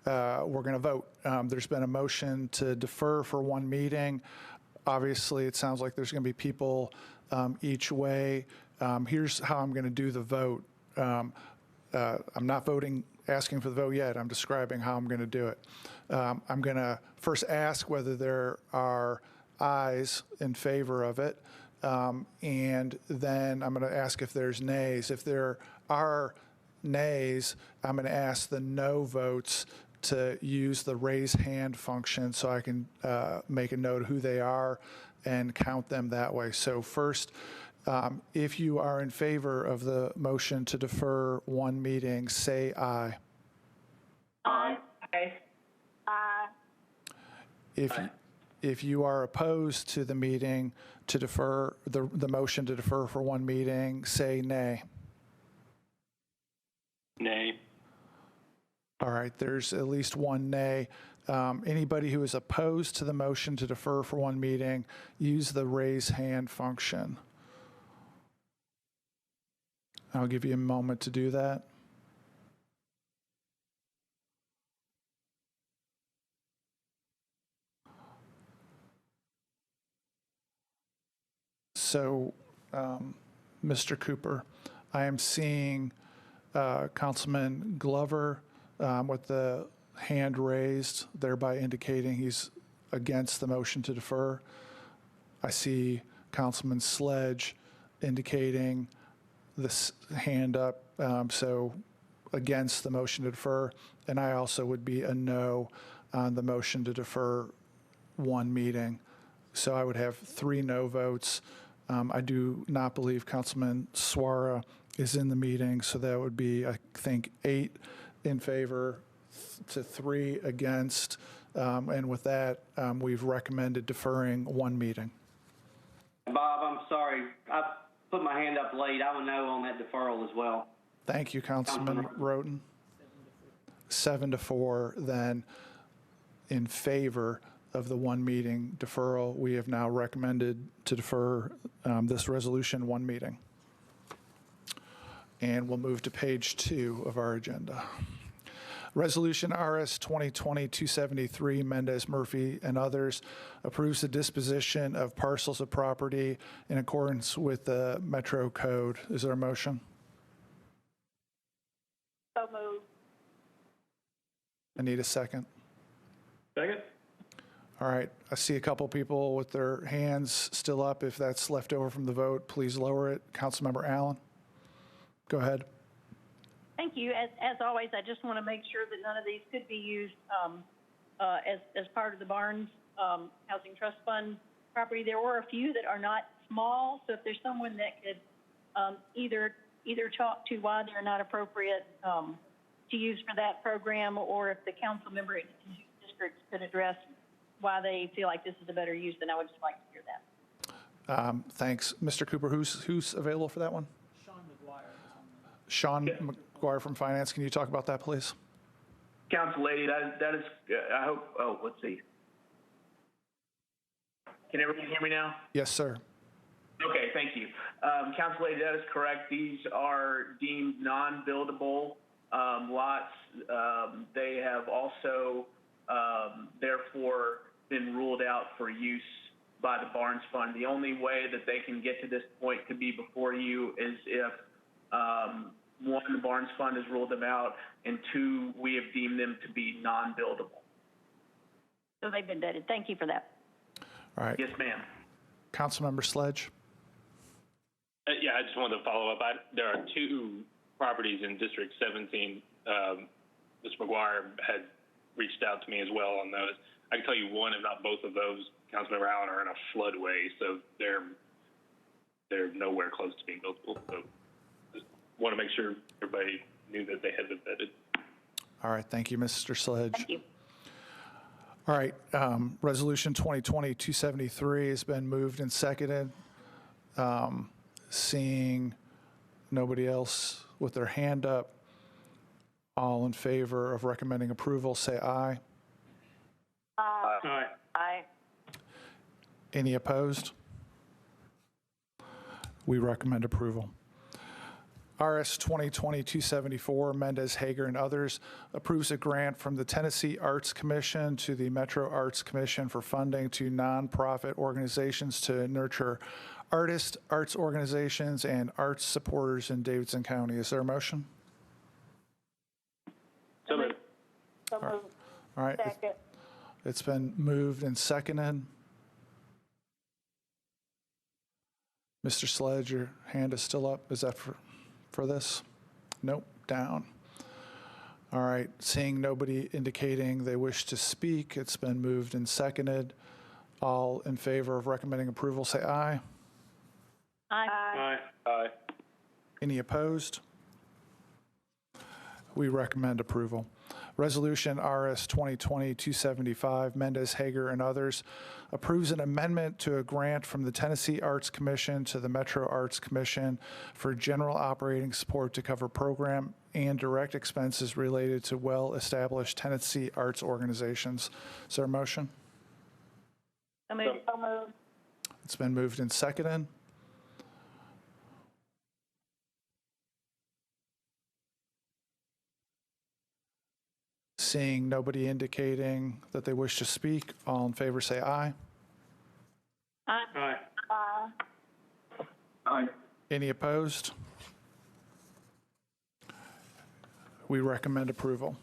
going to vote. There's been a motion to defer for one meeting. Obviously, it sounds like there's going to be people each way. Here's how I'm going to do the vote. I'm not asking for the vote yet. I'm describing how I'm going to do it. I'm going to first ask whether there are ayes in favor of it. And then I'm going to ask if there's nays. If there are nays, I'm going to ask the no votes to use the raise hand function so I can make a note of who they are and count them that way. So first, if you are in favor of the motion to defer one meeting, say aye. Aye. Aye. If you are opposed to the meeting to defer, the motion to defer for one meeting, say nay. Nay. All right, there's at least one nay. Anybody who is opposed to the motion to defer for one meeting, use the raise hand function. I'll give you a moment to do that. So, Mr. Cooper, I am seeing Councilman Glover with the hand raised, thereby indicating he's against the motion to defer. I see Councilman Sledge indicating this hand up, so against the motion to defer. And I also would be a no on the motion to defer one meeting. So I would have 3 no votes. I do not believe Councilman Suara is in the meeting, so that would be, I think, 8 in favor to 3 against. And with that, we've recommended deferring one meeting. Bob, I'm sorry. I put my hand up late. I would no on that deferral as well. Thank you, Councilman Roten. 7-4, then, in favor of the one meeting deferral. We have now recommended to defer this resolution one meeting. And we'll move to page 2 of our agenda. Resolution RS 2020-273, Mendez, Murphy, and others approves the disposition of parcels of property in accordance with the Metro Code. Is there a motion? So moved. I need a second. Second. All right, I see a couple people with their hands still up. If that's left over from the vote, please lower it. Councilmember Allen, go ahead. Thank you. As always, I just want to make sure that none of these could be used as part of the Barnes Housing Trust Fund property. There were a few that are not small, so if there's someone that could either talk to why they're not appropriate to use for that program, or if the council member in districts could address why they feel like this is a better use, then I would just like to hear that. Thanks. Mr. Cooper, who's available for that one? Sean McGuire from Finance. Can you talk about that, please? Council lady, that is, I hope, let's see. Can everyone hear me now? Yes, sir. Okay, thank you. Council Lady, that is correct. These are deemed non-buildable lots. They have also, therefore, been ruled out for use by the Barnes Fund. The only way that they can get to this point to be before you is if, one, the Barnes Fund has ruled them out, and two, we have deemed them to be non-buildable. So they've been vetted. Thank you for that. All right. Yes, ma'am. Councilmember Sledge. Yeah, I just wanted to follow up. There are two properties in District 17. Mr. McGuire had reached out to me as well on those. I can tell you one, if not both of those, Councilmember Allen, are in a floodway, so they're nowhere close to being buildable. So just want to make sure everybody knew that they had been vetted. All right. Thank you, Mr. Sledge. Thank you. All right. Resolution 2020-273 has been moved and seconded. Seeing nobody else with their hand up, all in favor of recommending approval, say aye. Aye. Aye. Any opposed? We recommend approval. RS 2020-274, Mendez, Hager, and others, approves a grant from the Tennessee Arts Commission to the Metro Arts Commission for funding to nonprofit organizations to nurture artists, arts organizations, and arts supporters in Davidson County. Is there a motion? So moved. So moved. All right. Second. It's been moved and seconded. Mr. Sledge, your hand is still up. Is that for this? Nope, down. All right, seeing nobody indicating they wish to speak, it's been moved and seconded. All in favor of recommending approval, say aye. Aye. Aye. Aye. Any opposed? We recommend approval. Resolution RS 2020-275, Mendez, Hager, and others, approves an amendment to a grant from the Tennessee Arts Commission to the Metro Arts Commission for general operating support to cover program and direct expenses related to well-established Tennessee arts organizations. Is there a motion? So moved. So moved. It's been moved and seconded. Seeing nobody indicating that they wish to speak, all in favor say aye. Aye. Aye. Aye. Aye. Any opposed? We recommend approval.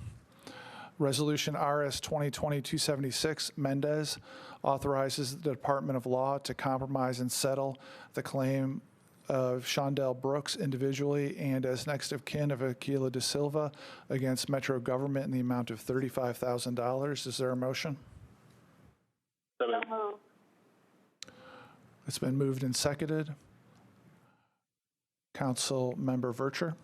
Resolution RS 2020-276, Mendez, authorizes the Department of Law to compromise and settle the claim of Shondell Brooks individually and as next of kin of Aquila De Silva against Metro government in the amount of $35,000. Is there a motion? So So moved. moved. It's been moved and seconded. Council Member Vercher.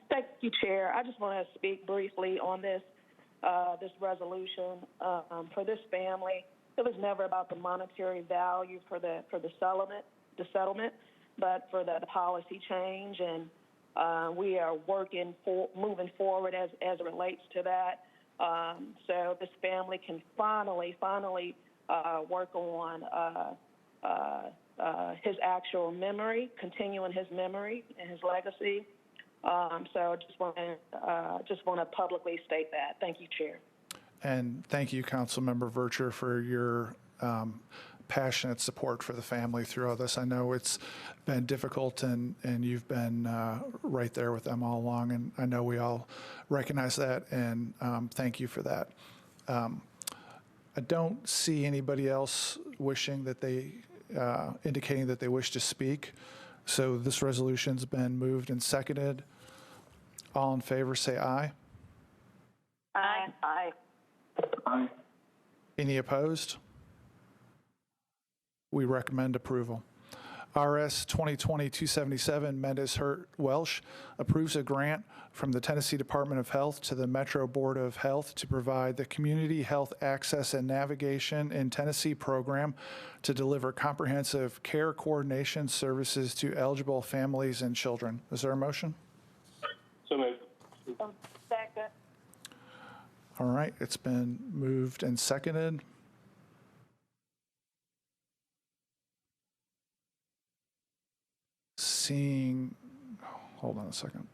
Thank you, Chair. I just want to speak briefly on this resolution. For this family, it was never about the monetary value for the settlement, but for the policy change, and we are moving forward as it relates to that. So this family can finally work on his actual memory, continuing his memory and his legacy. So I just want to publicly state that. Thank you, Chair. And thank you, Councilmember Vercher, for your passionate support for the family through all this. I know it's been difficult, and you've been right there with them all along, and I know we all recognize that, and thank you for that. I don't see anybody else wishing that they, indicating that they wish to speak. So this resolution's been moved and seconded. All in favor, say aye. Aye. Aye. Aye. Any opposed? We recommend approval. RS 2020-277, Mendez Hurt Welsh, approves a grant from the Tennessee Department of Health to the Metro Board of Health to provide the Community Health Access and Navigation in Tennessee program to deliver comprehensive care coordination services to eligible families and children. Is there a motion? So moved. Second. All right, it's been moved and seconded. Hold on a second.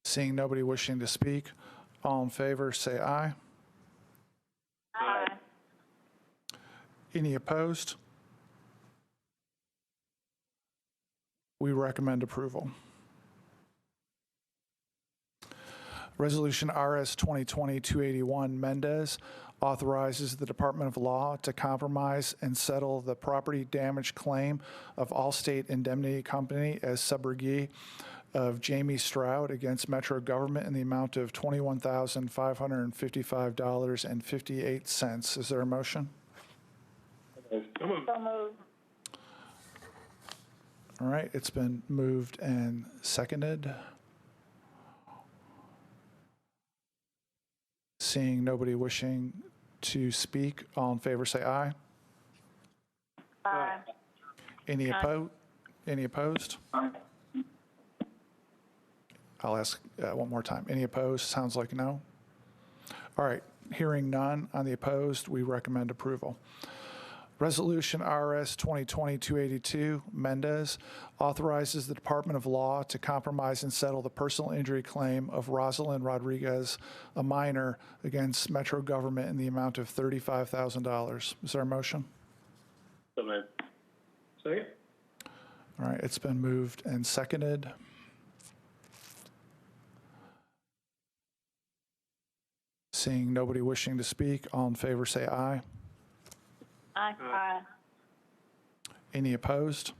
Seeing nobody wishing to speak, all in favor say aye. Aye. Any opposed? We recommend approval. Resolution RS 2020-281 Mendez authorizes the Department of Law to compromise and settle the property damage claim of Allstate Indemnity Company as subrogee of Jamie Stroud against Metro government in the amount of $21,555.58. Is there a motion? So moved. All right, it's been moved and seconded. Seeing nobody wishing to speak, all in favor say aye. Aye. Any opposed? Aye. I'll ask one more time. Any opposed? Sounds like no. All right, hearing none on the opposed, we recommend approval. Resolution RS 2020-282 Mendez authorizes the Department of Law to compromise and settle the personal injury claim of Rosalind Rodriguez, a minor, against Metro government in the amount of $35,000. Is there a motion? So moved. Second. All right, it's been moved and seconded. Seeing nobody wishing to speak, all in favor say aye. Aye. Aye. Any opposed?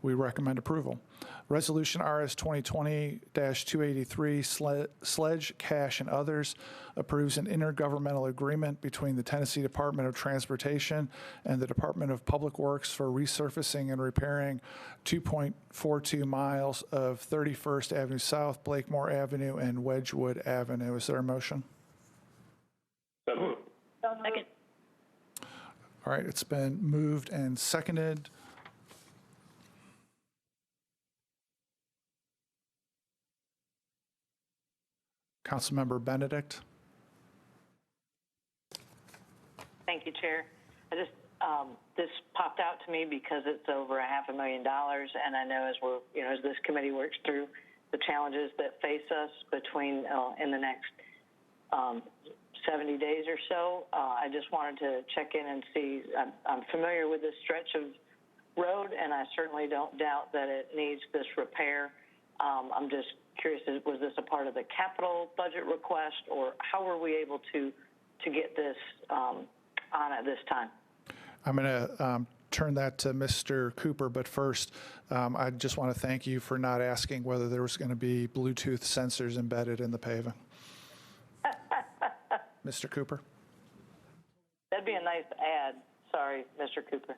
We recommend approval. Resolution RS 2020-283 Sledge, Cash, and Others approves an intergovernmental agreement between the Tennessee Department of Transportation and the Department of Public Works for resurfacing and repairing 2.42 miles of 31st Avenue South, Blakemore Avenue, and Wedgwood Avenue. Is there a motion? So moved. Second. All right, it's been moved and seconded. Councilmember Benedict. Thank you, Chair. This popped out to me because it's over $500,000, and I know as as this committee works through the challenges that face us between in the next 70 days or so, I just wanted to check in and see. I'm familiar with this stretch of road, and I certainly don't doubt that it needs this repair. I'm just curious, was this a part of the capital budget request, or how were we able to get this on at this time? I'm going to turn that to Mr. Cooper, but first, I just want to thank you for not asking whether there was going to be Bluetooth sensors embedded in the paving. Mr. Cooper? That'd be a nice ad. Sorry, Mr. Cooper.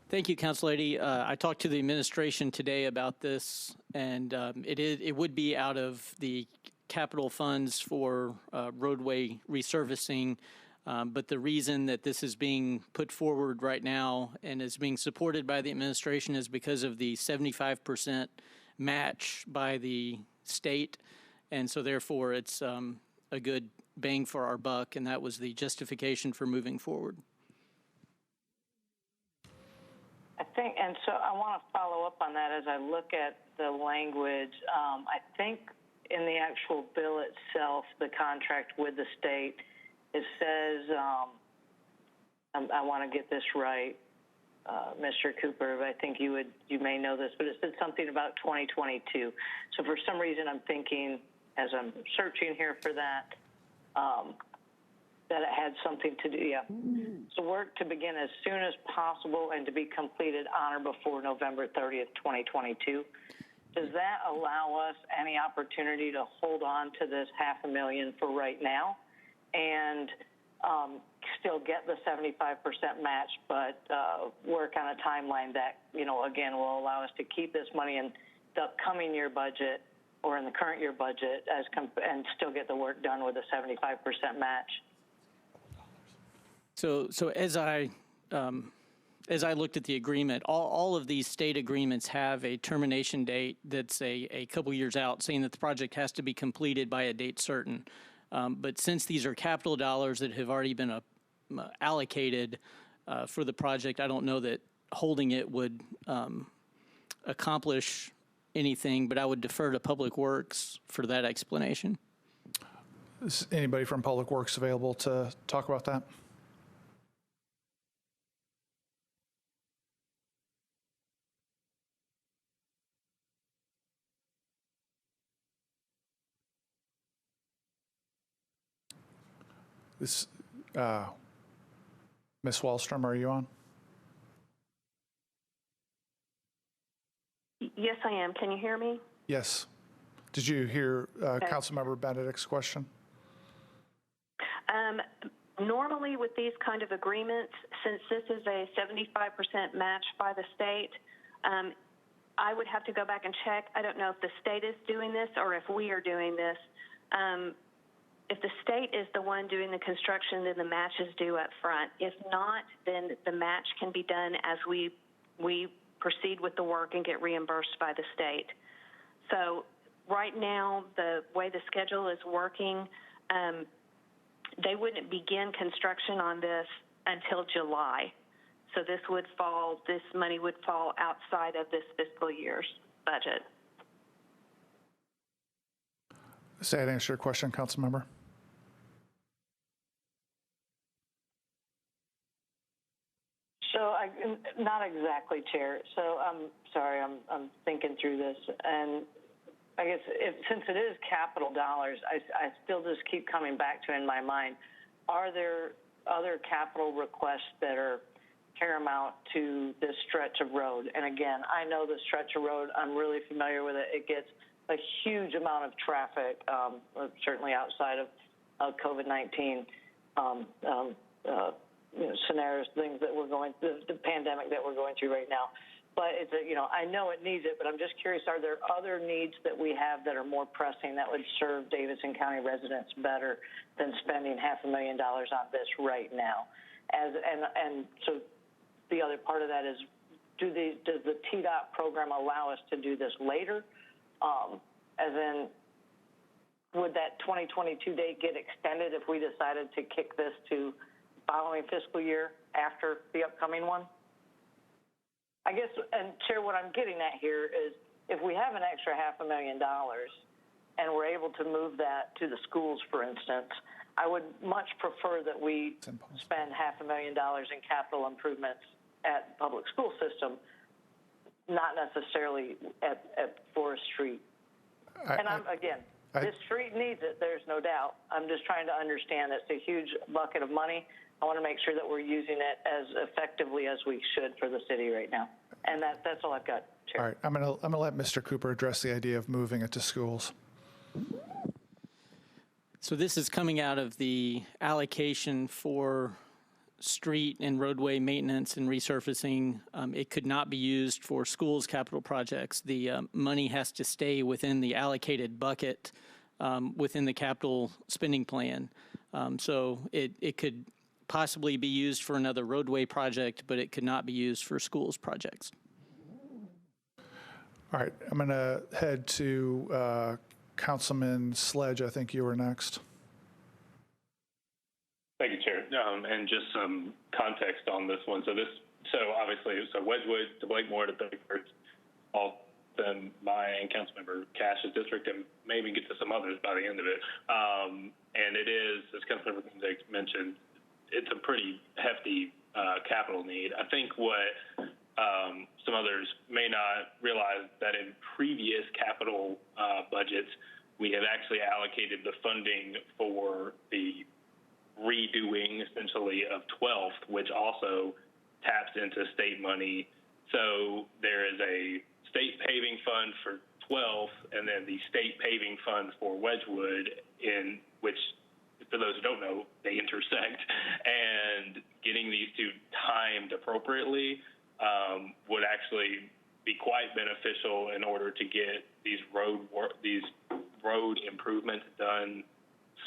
Thank you, Council Lady. I talked to the administration today about this, and it would be out of the capital funds for roadway resurfacing. But the reason that this is being put forward right now and is being supported by the administration is because of the 75% match by the state. And so therefore it's a good bang for our buck, and that was the justification for moving forward. I think, and so I want to follow up on that as I look at the language. I think in the actual bill itself, the contract with the state, it says, I want to get this right, Mr. Cooper, but I think you may know this, but it said something about 2022. So for some reason, I'm thinking, as I'm searching here for that, that it had something to do, So work to begin as soon as possible and to be completed on or before November 30th, 2022. Does that allow us any opportunity to hold on to this $500,000 for right now and still get the 75% match, but work on a timeline that, again, will allow us to keep this money in the upcoming year budget or in the current year budget and still get the work done with a 75% match? So as I as I looked at the agreement, all of these state agreements have a termination date that's a couple years out, saying that the project has to be completed by a date certain. But since these are capital dollars that have already been allocated for the project, I don't know that holding it would accomplish anything, but I would defer to Public Works for that explanation. Is anybody from Public Works available to talk about that? This, Ms. Wallstrom, are you on? Yes, I am. Can you hear me? Yes. Did you hear Councilmember Benedict's question? Normally with these kind of agreements, since this is a 75% match by the state, I would have to go back and check. I don't know if the state is doing this or if we are doing this. If the state is the one doing the construction, then the match is due up front. If not, then the match can be done as we proceed with the work and get reimbursed by the state. So right now, the way the schedule is working, they wouldn't begin construction on this until July. So this money would fall outside of this fiscal year's budget. Does that answer your question, Councilmember? So not exactly, Chair. So I'm sorry, I'm thinking through this, and I guess since it is capital dollars, I still just keep coming back to in my mind, are there other capital requests that are paramount to this stretch of road? And again, I know the stretch of road, I'm really familiar with it. It gets a huge amount of traffic, certainly outside of COVID-19 scenarios, things that we're going, the pandemic that we're going through right now. But it's I know it needs it, but I'm just curious, are there other needs that we have that are more pressing that would serve Davidson County residents better than spending $500,000 on this right now? And so the other part of that is, does the TDOT program allow us to do this later? As in, would that 2022 date get extended if we decided to kick this to following fiscal year after the upcoming one? I guess, and Chair, what I'm getting at here is, if we have an extra $500,000 and we're able to move that to the schools, for instance, I would much prefer that we spend $500,000 in capital improvements at the public school system, not necessarily at Forest Street. This street needs it, there's no doubt. I'm just trying to understand it's a huge bucket of money. I want to make sure that we're using it as effectively as we should for the city right now. And that's all I've got, Chair. All right, I'm gonna let Mr. Cooper address the idea of moving it to schools. So this is coming out of the allocation for street and roadway maintenance and resurfacing. It could not be used for schools' capital projects. The money has to stay within the allocated bucket within the capital spending plan. So it could possibly be used for another roadway project, but it could not be used for schools projects. All right, I'm going to head to Councilman Sledge. I think you were next. Thank you, Chair. And just some context on this one. So obviously, Wedgewood to Blakemore to 31st, all then my and Councilmember Cash's district, and maybe get to some others by the end of it. And it is, as Councilmember mentioned, it's a pretty hefty capital need. I think what some others may not realize that in previous capital budgets, we have actually allocated the funding for the redoing, essentially, of 12th, which also taps into state money. So there is a state paving fund for 12th, and then the state paving fund for Wedgewood, in which, for those who don't know, they intersect. And getting these two timed appropriately would actually be quite beneficial in order to get these road improvements done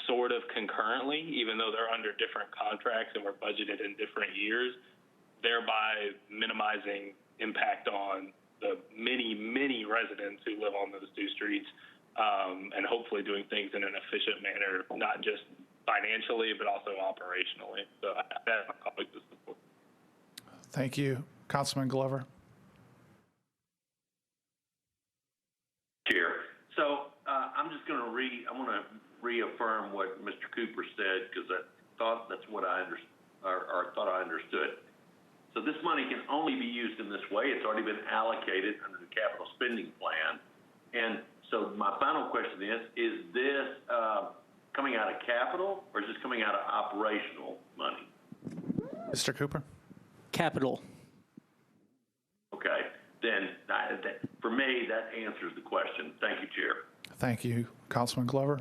sort of concurrently, even though they're under different contracts and were budgeted in different years. thereby minimizing impact on the many, many residents who live on those two streets, and hopefully doing things in an efficient manner, not just financially, but also operationally. So that's my colleagues to support. Thank you. Councilman Glover. Chair. So I'm just going to reaffirm what Mr. Cooper said, because I thought that's what I thought I understood. So this money can only be used in this way. It's already been allocated under the capital spending plan. And so my final question is this coming out of capital, or is this coming out of operational money? Mr. Cooper. Capital. Okay. Then for me, that answers the question. Thank you, Chair. Thank you, Councilman Glover.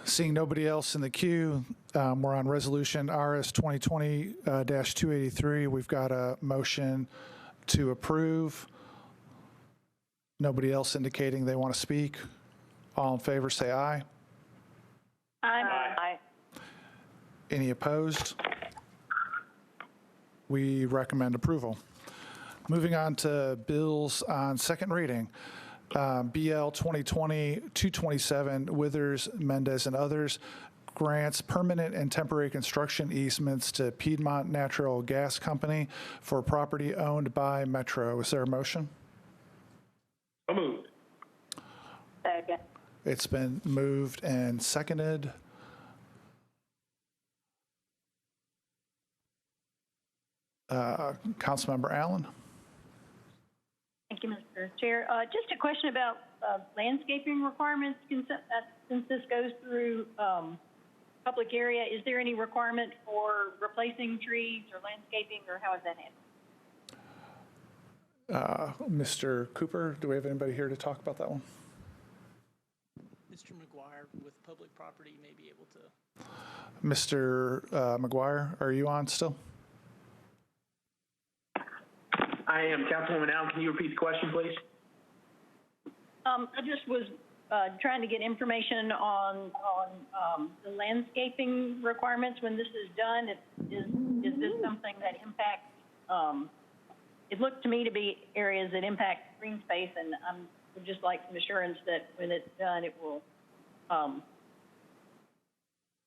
Seeing nobody else in the queue, we're on resolution RS 2020-283. We've got a motion to approve. Nobody else indicating they want to speak. All in favor, say aye. Aye. Any opposed? We recommend approval. Moving on to bills on second reading. BL 2020-227, Withers, Mendez, and others, grants permanent and temporary construction easements to Piedmont Natural Gas Company for property owned by Metro. Is there a motion? So moved. Second. It's been moved and seconded. Councilmember Allen. Thank you, Mr. Chair. Just a question about landscaping requirements. Since this goes through public area, is there any requirement for replacing trees or landscaping, or how is that handled? Mr. Cooper, do we have anybody here to talk about that one? Mr. McGuire with public property may be able to. Mr. McGuire, are you on still? I am. Councilwoman Allen, can you repeat the question, please? I just was trying to get information on the landscaping requirements when this is done. Is this something that impacts? It looked to me to be areas that impact green space, and I would just like some assurance that when it's done, it will.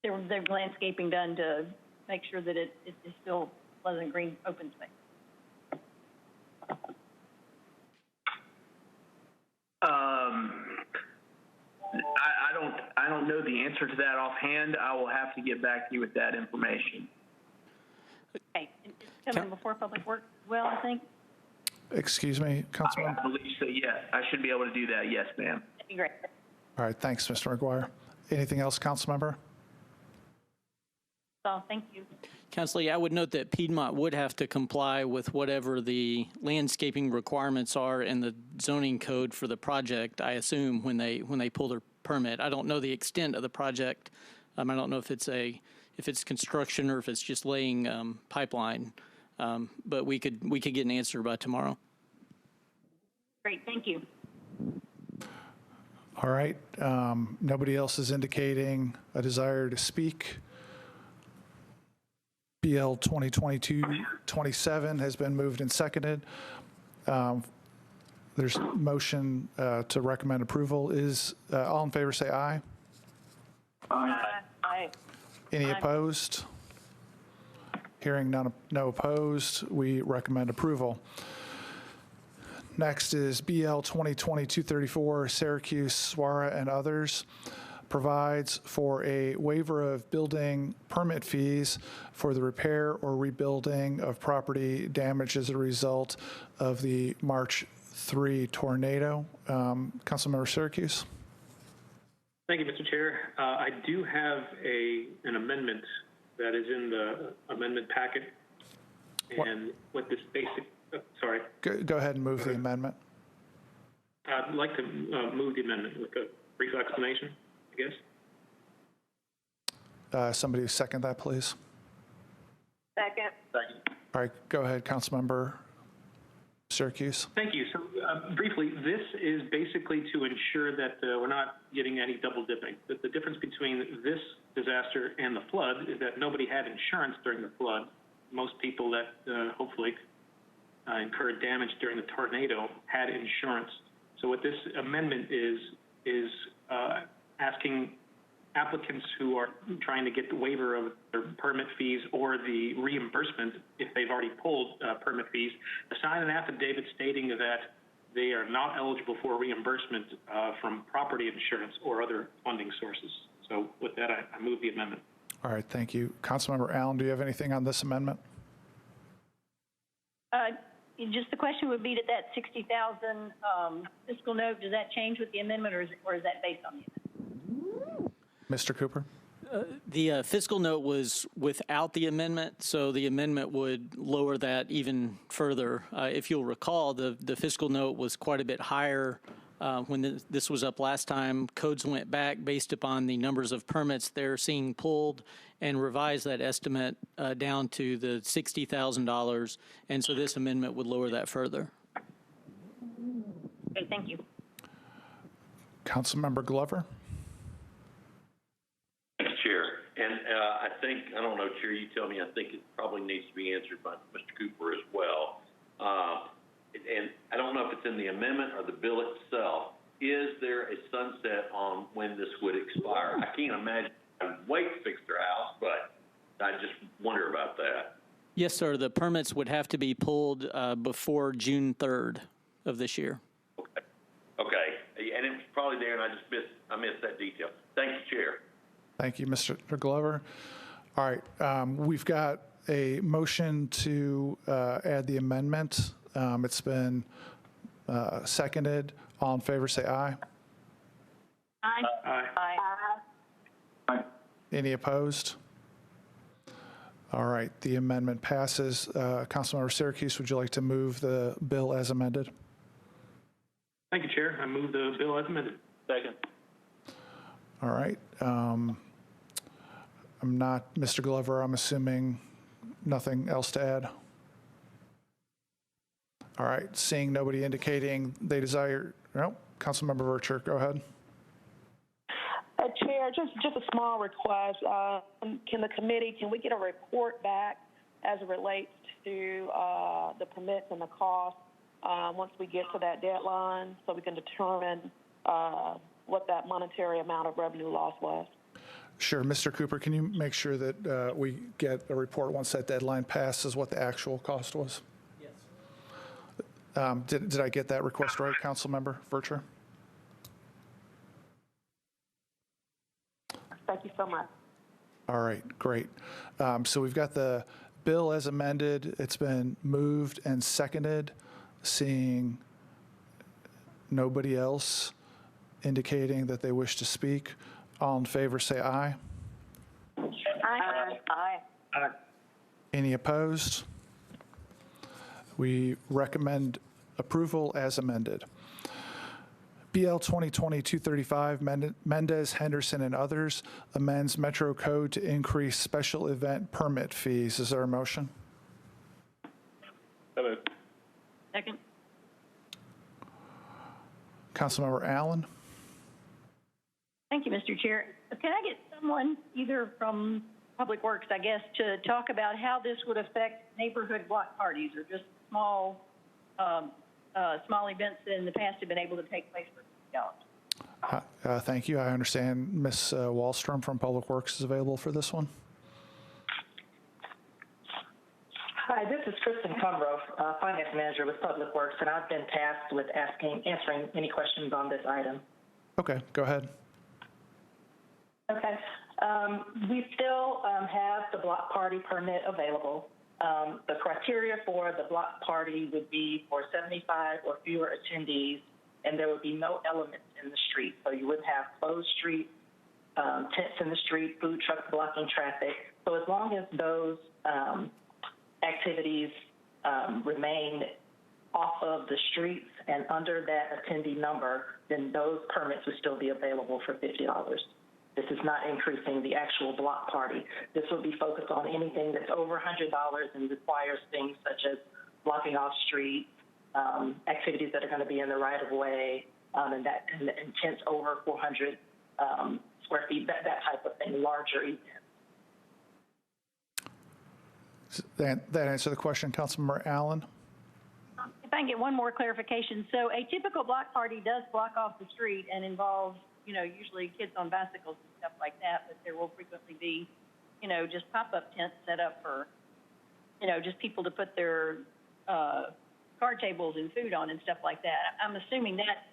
There's landscaping done to make sure that it is still pleasant green open space. I don't know the answer to that offhand. I will have to get back to you with that information. Okay, it's coming before Public Works as well, I think. Excuse me, Councilman. I believe so, yes. I should be able to do that, yes, ma'am. That'd be great. All right, thanks, Mr. McGuire. Anything else, Councilmember? So, thank you. Councilor, I would note that Piedmont would have to comply with whatever the landscaping requirements are in the zoning code for the project, I assume, when they pull their permit. I don't know the extent of the project. I don't know if it's construction or if it's just laying pipeline. But we could get an answer by tomorrow. Great, thank you. All right. Nobody else is indicating a desire to speak. BL 2022-27 has been moved and seconded. There's a motion to recommend approval. Is all in favor say aye. Aye. Any opposed? Hearing no opposed, we recommend approval. Next is BL 2020-234, Syracuse, Swara, and others. Provides for a waiver of building permit fees for the repair or rebuilding of property damaged as a result of the March 3 tornado. Councilmember Syracuse. Thank you, Mr. Chair. I do have an amendment that is in the amendment packet. And what this basic, sorry. Go ahead and move the amendment. I'd like to move the amendment with a brief explanation, I guess. Somebody second that, please. Second. All right, go ahead, Councilmember Syracuse. Thank you. So briefly, this is basically to ensure that we're not getting any double dipping. That the difference between this disaster and the flood is that nobody had insurance during the flood, most people that hopefully incurred damage during the tornado had insurance. So what this amendment is asking applicants who are trying to get the waiver of their permit fees or the reimbursement if they've already pulled permit fees, to sign an affidavit stating that they are not eligible for reimbursement from property insurance or other funding sources. So with that, I move the amendment. All right, thank you. Councilmember Allen, do you have anything on this amendment? Just the question would be, did that 60,000 fiscal note, does that change with the amendment, or is that based on the amendment? Mr. Cooper? The fiscal note was without the amendment, so the amendment would lower that even further. If you'll recall, the fiscal note was quite a bit higher when this was up last time. Codes went back based upon the numbers of permits they're seeing pulled and revised that estimate down to the $60,000, and so this amendment would lower that further. Okay, thank you. Councilmember Glover? Thanks, Chair. And I don't know, Chair, you tell me, I think it probably needs to be answered by Mr. Cooper as well. And I don't know if it's in the amendment or the bill itself. Is there a sunset on when this would expire? I can't imagine I would wait to fix their house, but I just wonder about that. Yes, sir. The permits would have to be pulled before June 3rd of this year. Okay. And it was probably there, and I missed that detail. Thank you, Chair. Thank you, Mr. Glover. All right, we've got a motion to add the amendment. It's been seconded. All in favor, say aye. Aye. Aye. Aye. Aye. Any opposed? All right, the amendment passes. Councilmember Syracuse, would you like to move the bill as amended? Thank you, Chair. I move the bill as amended. Second. All right. I'm not, Mr. Glover, I'm assuming nothing else to add? All right, seeing nobody indicating they desire, no, Councilmember Vercher, go ahead. Chair, just a small request. Can we get a report back as it relates to the permits and the cost once we get to that deadline, so we can determine what that monetary amount of revenue loss was? Sure. Mr. Cooper, can you make sure that we get a report once that deadline passes what the actual cost was? Yes. Did I get that request right, Councilmember Vercher? Thank you so much. All right, great. So we've got the bill as amended. It's been moved and seconded. Seeing nobody else indicating that they wish to speak, all in favor say aye. Aye. Aye. Aye. Any opposed? We recommend approval as amended. BL 2020-235, Mendez, Henderson, and others amends Metro Code to increase special event permit fees. Is there a motion? So moved. Second. Councilmember Allen? Thank you, Mr. Chair. Can I get someone, either from Public Works, I guess, to talk about how this would affect neighborhood block parties, or just small events that in the past have been able to take place for $50? Thank you. I understand Ms. Wallstrom from Public Works is available for this one. Hi, this is Kristen Cumrow, Finance Manager with Public Works, and I've been tasked with answering any questions on this item. Okay, go ahead. Okay. We still have the block party permit available. The criteria for the block party would be for 75 or fewer attendees, and there would be no elements in the street. So you wouldn't have closed streets, tents in the street, food trucks blocking traffic. So as long as those activities remain off of the streets and under that attendee number, then those permits would still be available for $50. This is not increasing the actual block party. This will be focused on anything that's over $100 and requires things such as blocking off streets, activities that are going to be in the right of way, and tents over 400 square feet, that type of thing, larger events. That answer the question, Councilmember Allen? If I can get one more clarification. So a typical block party does block off the street and involves, usually kids on bicycles and stuff like that, but there will frequently be, just pop-up tents set up for, just people to put their card tables and food on and stuff like that. I'm assuming that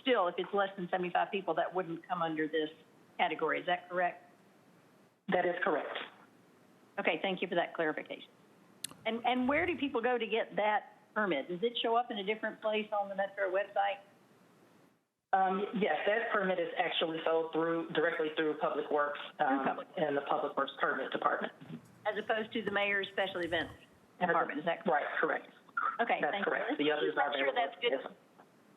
still, if it's less than 75 people, that wouldn't come under this category. Is that correct? That is correct. Okay, thank you for that clarification. And where do people go to get that permit? Does it show up in a different place on the Metro website? Yes, that permit is actually sold directly through Public Works and the Public Works Permit Department. As opposed to the mayor's special events department, is that correct? Right, correct. Okay, that's thank correct. you. The others are sure that's good.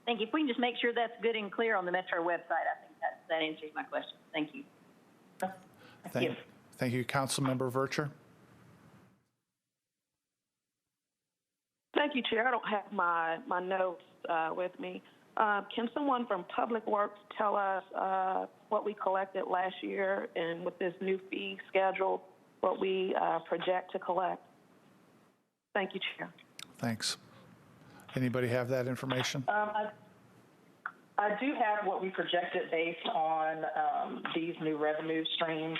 Thank you. If we can just make sure that's good and clear on the Metro website, I think that answers my question. Thank you. Thank you, Councilmember Vercher. Thank you, Chair. I don't have my notes with me. Can someone from Public Works tell us what we collected last year and with this new fee schedule, what we project to collect? Thank you, Chair. Thanks. Anybody have that information? I do have what we projected based on these new revenue streams.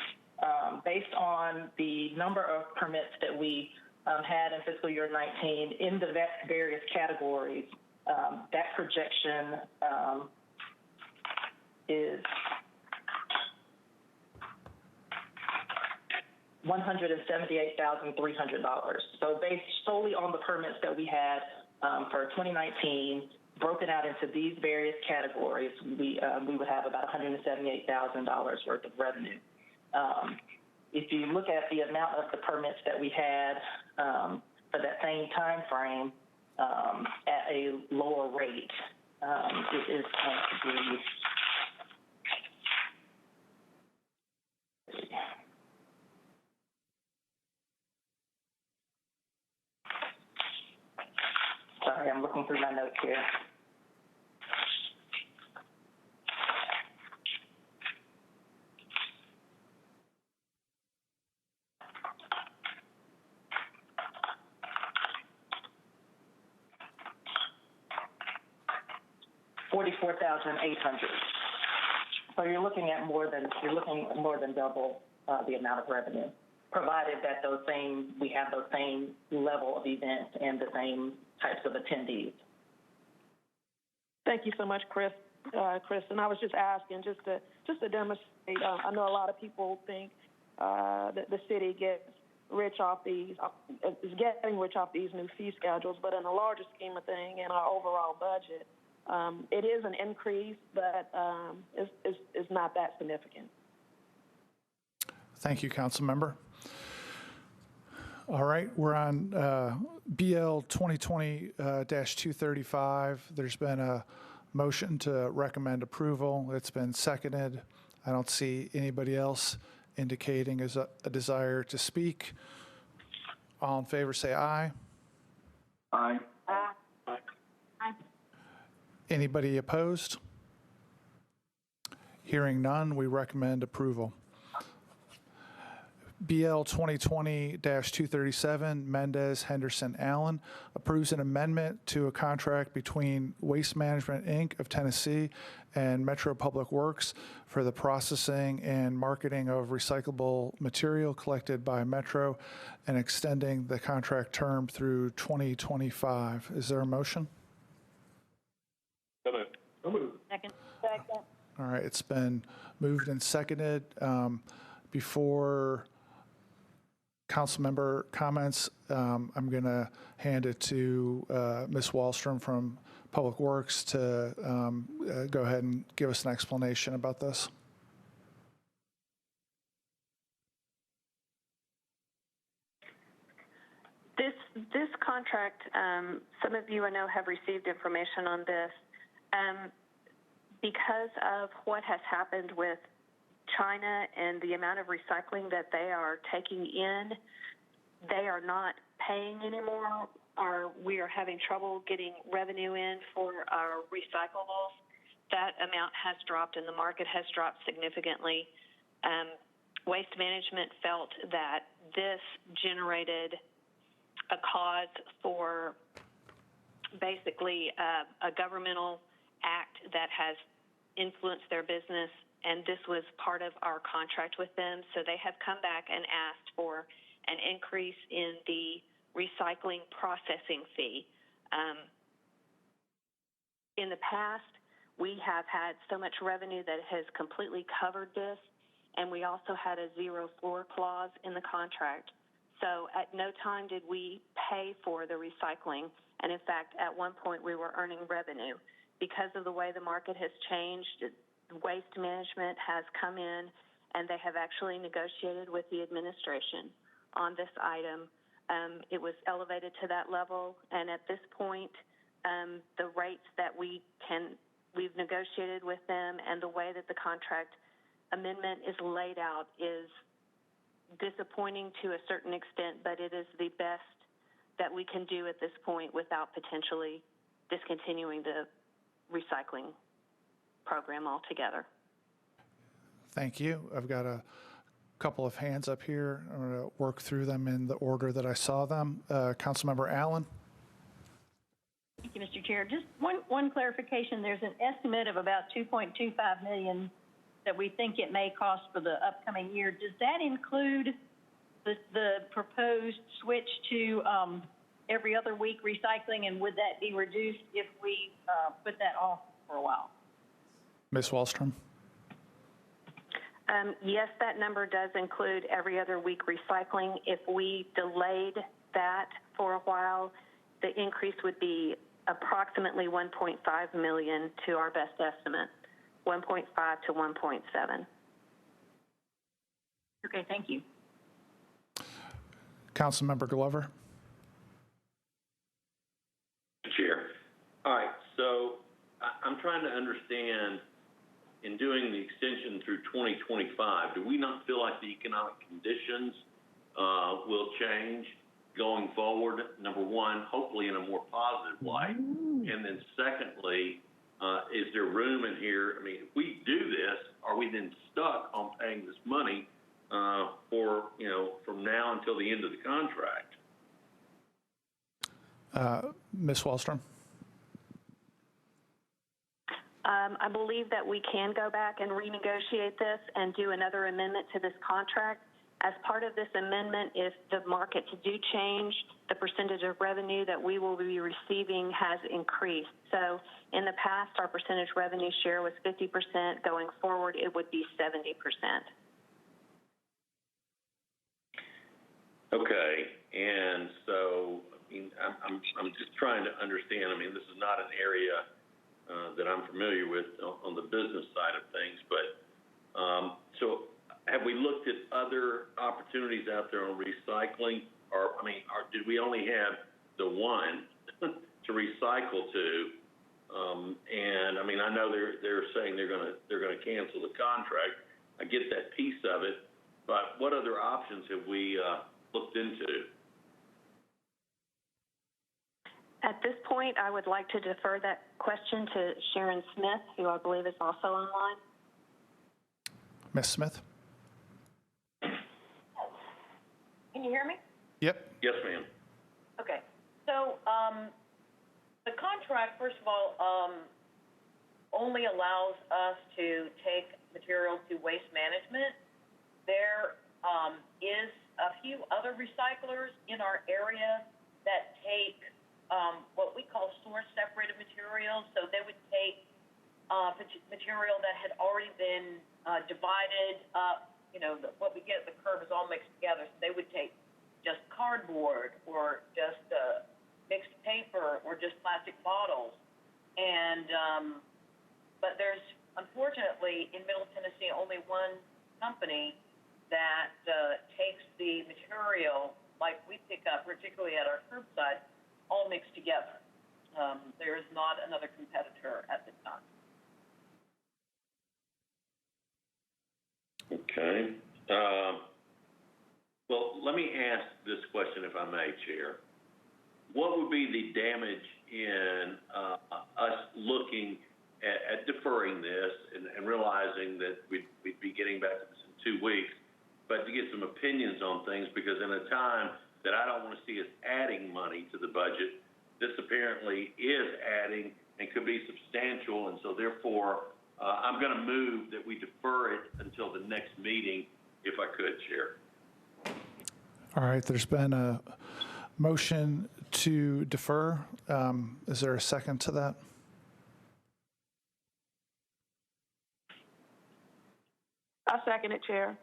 Based on the number of permits that we had in fiscal year 19 in the various categories, that projection is $178,300. So based solely on the permits that we had for 2019, broken out into these various categories, we would have about $178,000 worth of revenue. If you look at the amount of the permits that we had for that same time frame at a lower rate, it is going to be sorry, I'm looking through my notes here. $44,800. So you're looking at more than double the amount of revenue, provided that we have those same level of events and the same types of attendees. Thank you so much, Chris. And I was just asking just to demonstrate. I know a lot of people think that the city gets rich off these new fee schedules, but in the larger scheme of things, in our overall budget, it is an increase, but it's not that significant. Thank you, Councilmember. All right, we're on BL 2020-235. There's been a motion to recommend approval. It's been seconded. I don't see anybody else indicating a desire to speak. All in favor, say aye. Aye. Aye. Anybody opposed? Hearing none, we recommend approval. BL 2020-237, Mendez, Henderson, Allen, approves an amendment to a contract between Waste Management, Inc. of Tennessee and Metro Public Works for the processing and marketing of recyclable material collected by Metro and extending the contract term through 2025. Is there a motion? So moved. Second. All right, it's been moved and seconded. Before council member comments, I'm going to hand it to Ms. Wallstrom from Public Works to go ahead and give us an explanation about this. This contract, some of you I know have received information on this. Because of what has happened with China and the amount of recycling that they are taking in, they are not paying anymore, or we are having trouble getting revenue in for our recyclables. That amount has dropped and the market has dropped significantly. Waste Management felt that this generated a cause for basically a governmental act that has influenced their business, and this was part of our contract with them. So they have come back and asked for an increase in the recycling processing fee. In the past, we have had so much revenue that has completely covered this, and we also had a zero floor clause in the contract. So at no time did we pay for the recycling, and in fact, at one point we were earning revenue. Because of the way the market has changed, Waste Management has come in, and they have actually negotiated with the administration on this item. It was elevated to that level, and at this point, the rates that we've negotiated with them and the way that the contract amendment is laid out is disappointing to a certain extent, but it is the best that we can do at this point without potentially discontinuing the recycling program altogether. Thank you. I've got a couple of hands up here. I'm going to work through them in the order that I saw them. Councilmember Allen. Thank you, Mr. Chair. Just one clarification. There's an estimate of about $2.25 million that we think it may cost for the upcoming year. Does that include the proposed switch to every other week recycling, and would that be reduced if we put that off for a while? Ms. Wallstrom. Yes, that number does include every other week recycling. If we delayed that for a while, the increase would be approximately $1.5 million to our best estimate, 1.5 to 1.7. Okay, thank you. Councilmember Glover. Chair. All right, so I'm trying to understand, in doing the extension through 2025, do we not feel like the economic conditions will change going forward? Number one, hopefully in a more positive light. And then secondly, is there room in here? I mean, if we do this, are we then stuck on paying this money for, from now until the end of the contract? Ms. Wallstrom. I believe that we can go back and renegotiate this and do another amendment to this contract. As part of this amendment, if the markets do change, the percentage of revenue that we will be receiving has increased. So in the past, our percentage revenue share was 50%. Going forward, it would be 70%. Okay, and so I mean, I'm just trying to understand. I mean, this is not an area that I'm familiar with on the business side of things, but so have we looked at other opportunities out there on recycling, or I mean, did we only have the one to recycle to? And I mean, I know they're saying they're gonna cancel the contract. I get that piece of it, but what other options have we looked into? At this point, I would like to defer that question to Sharon Smith, who I believe is also online. Ms. Smith. Can you hear me? Yep. Yes, ma'am. Okay. So the contract, first of all, only allows us to take material to Waste Management. There is a few other recyclers in our area that take what we call source-separated materials. So they would take material that had already been divided up. What we get at the curb is all mixed together. So they would take just cardboard or just mixed paper or just plastic bottles. And but there's, unfortunately, in Middle Tennessee, only one company that takes the material like we pick up, particularly at our curbside, all mixed together. There is not another competitor at this time. Okay. Well, let me ask this question, if I may, Chair. What would be the damage in us looking at deferring this and realizing that we'd be getting back to this in 2 weeks? but to get some opinions on things, because in a time that I don't want to see us adding money to the budget, this apparently is adding and could be substantial, and so therefore I'm going to move that we defer it until the next meeting, if I could, Chair. All right, there's been a motion to defer. Is there a second to that? I second it, Chair.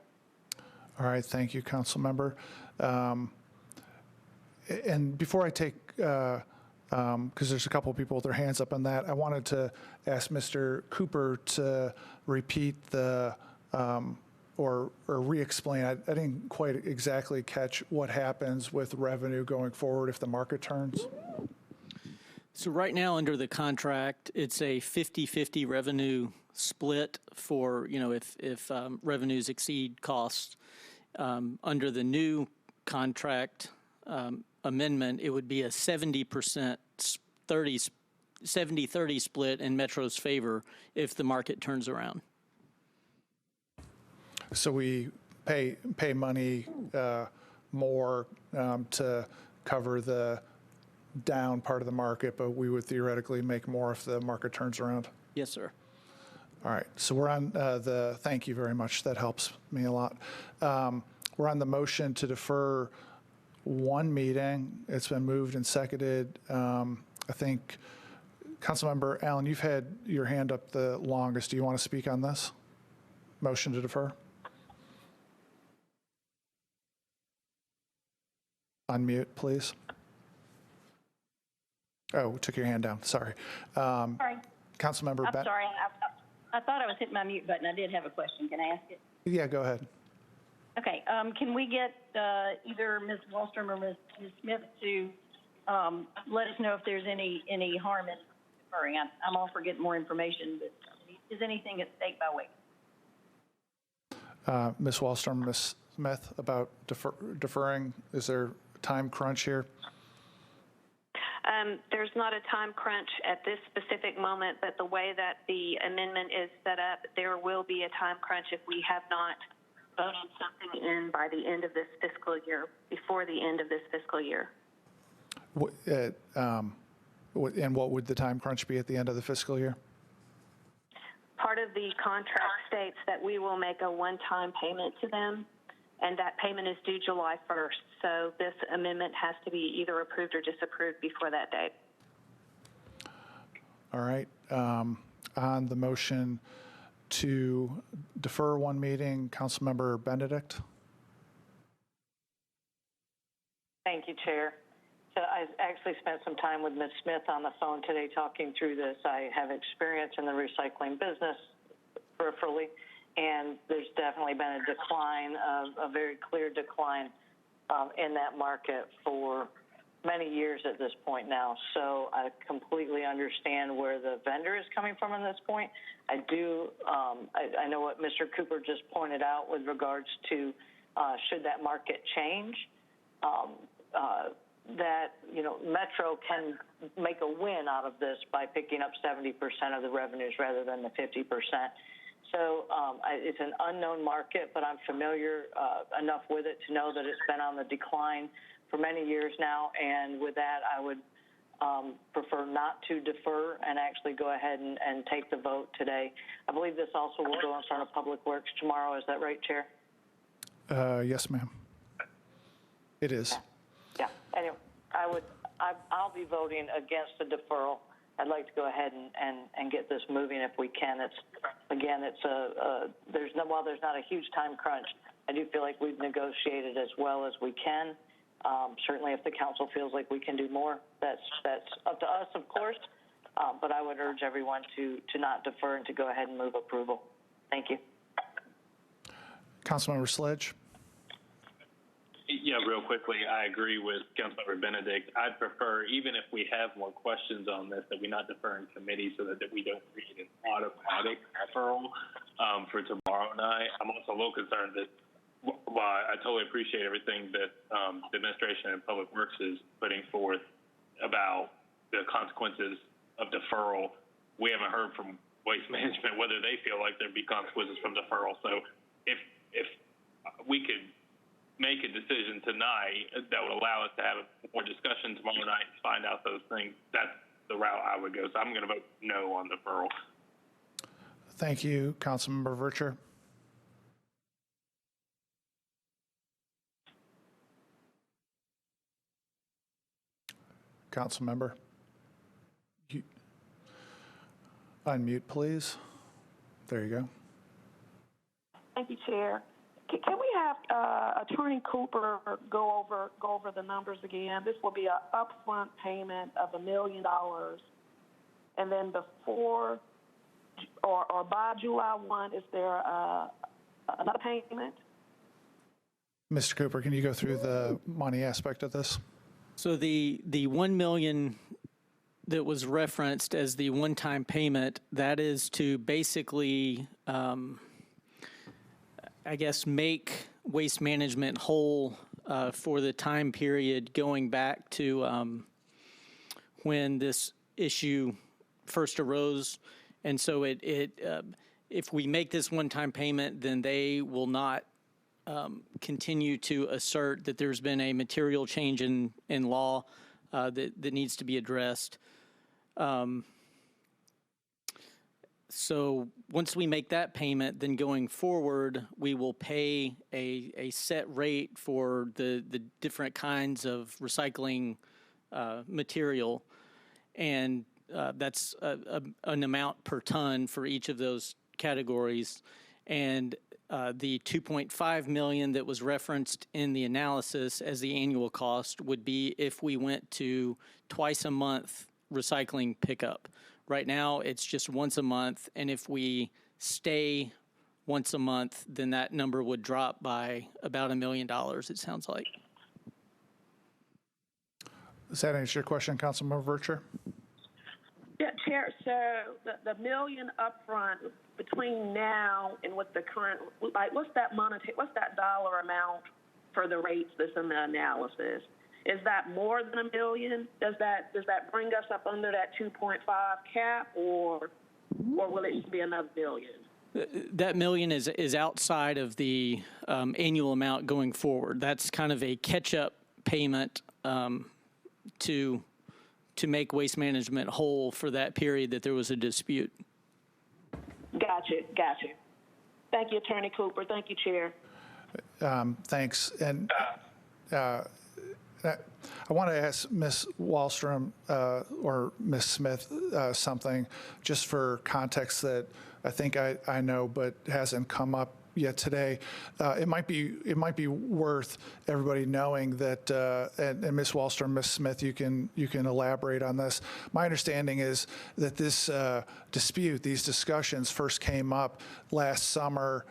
All right, thank you, Council Member. And before I take, because there's a couple of people with their hands up on that, I wanted to ask Mr. Cooper to repeat the, or re-explain. I didn't quite exactly catch what happens with revenue going forward if the market turns. So right now, under the contract, it's a 50-50 revenue split for, if revenues exceed costs. Under the new contract amendment, it would be a 70% 70-30 split in Metro's favor if the market turns around. So we pay money more to cover the down part of the market, but we would theoretically make more if the market turns around? Yes, sir. All right, so we're on thank you very much. That helps me a lot. We're on the motion to defer one meeting. It's been moved and seconded. I think, Councilmember Allen, you've had your hand up the longest. Do you want to speak on this? Motion to defer? Unmute, please. Oh, took your hand down. Sorry. Sorry. Councilmember I'm sorry. I thought I was hitting my mute button. I did have a question. Can I ask it? Yeah, go ahead. Okay. Can we get either Ms. Wallstrom or Ms. Smith to let us know if there's any harm in deferring? I'm all for getting more information, but is anything at stake by waiting? Ms. Wallstrom, Ms. Smith, about deferring. Is there time crunch here? There's not a time crunch at this specific moment, but the way that the amendment is set up, there will be a time crunch if we have not voted something in by the end of this fiscal year, before the end of this fiscal year. And what would the time crunch be at the end of the fiscal year? Part of the contract states that we will make a one-time payment to them, and that payment is due July 1st. So this amendment has to be either approved or disapproved before that date. All right. On the motion to defer one meeting, Councilmember Benedict. Thank you, Chair. So I actually spent some time with Ms. Smith on the phone today talking through this. I have experience in the recycling business peripherally, and there's definitely been a decline, a very clear decline in that market for many years at this point now. So I completely understand where the vendor is coming from at this point. I do, I know what Mr. Cooper just pointed out with regards to should that market change, that, Metro can make a win out of this by picking up 70% of the revenues rather than the 50%. So it's an unknown market, but I'm familiar enough with it to know that it's been on the decline for many years now. And with that, I would prefer not to defer and actually go ahead and take the vote today. I believe this also will go in front of Public Works tomorrow. Is that right, Chair? Yes, ma'am. It is. Yeah. Anyway, I'll be voting against the deferral. I'd like to go ahead and get this moving if we can. While there's not a huge time crunch, I do feel like we've negotiated as well as we can. Certainly if the council feels like we can do more, that's up to us, of course. But I would urge everyone to not defer and to go ahead and move approval. Thank you. Councilmember Sledge. Yeah, real quickly, I agree with Councilmember Benedict. I'd prefer, even if we have more questions on this, that we not defer in committee so that we don't create an automatic deferral for tomorrow night. I'm also a little concerned that while I totally appreciate everything that the administration and Public Works is putting forth about the consequences of deferral, we haven't heard from Waste Management whether they feel like there'd be consequences from deferral. So if we could make a decision tonight that would allow us to have more discussion tomorrow night and find out those things. That's the route I would go. So I'm going to vote no on deferral. Thank you, Councilmember Vercher. Councilmember, unmute, please. There you go. Thank you, Chair. Can we have Attorney Cooper go over the numbers again? This will be an upfront payment of $1 million, and then before or by July 1, is there another payment? Mr. Cooper, can you go through the money aspect of this? So the $1 million that was referenced as the one-time payment, that is to basically, I guess, make Waste Management whole for the time period going back to when this issue first arose. And so if we make this one-time payment, then they will not continue to assert that there's been a material change in law that needs to be addressed. So once we make that payment, then going forward, we will pay a set rate for the different kinds of recycling material, and that's an amount per ton for each of those categories. And the $2.5 million that was referenced in the analysis as the annual cost would be if we went to twice a month recycling pickup. Right now, it's just once a month, and if we stay once a month, then that number would drop by about $1 million, it sounds like. Does that answer your question, Councilmember Vercher? Yeah, Chair. So the $1 million upfront between now and what the current, like, what's that dollar amount for the rates that's in the analysis? Is that more than $1 million? Does that bring us up under that 2.5 cap, or will it just be another $1 billion? That $1 million is outside of the annual amount going forward. That's kind of a catch-up payment to make Waste Management whole for that period that there was a dispute. Gotcha. Thank you, Attorney Cooper. Thank you, Chair. Thanks. And I want to ask Ms. Wallstrom or Ms. Smith something, just for context that I think I know but hasn't come up yet today. It might be worth everybody knowing that, and Ms. Wallstrom, Ms. Smith, you can elaborate on this. My understanding is that this dispute, these discussions, first came up last summer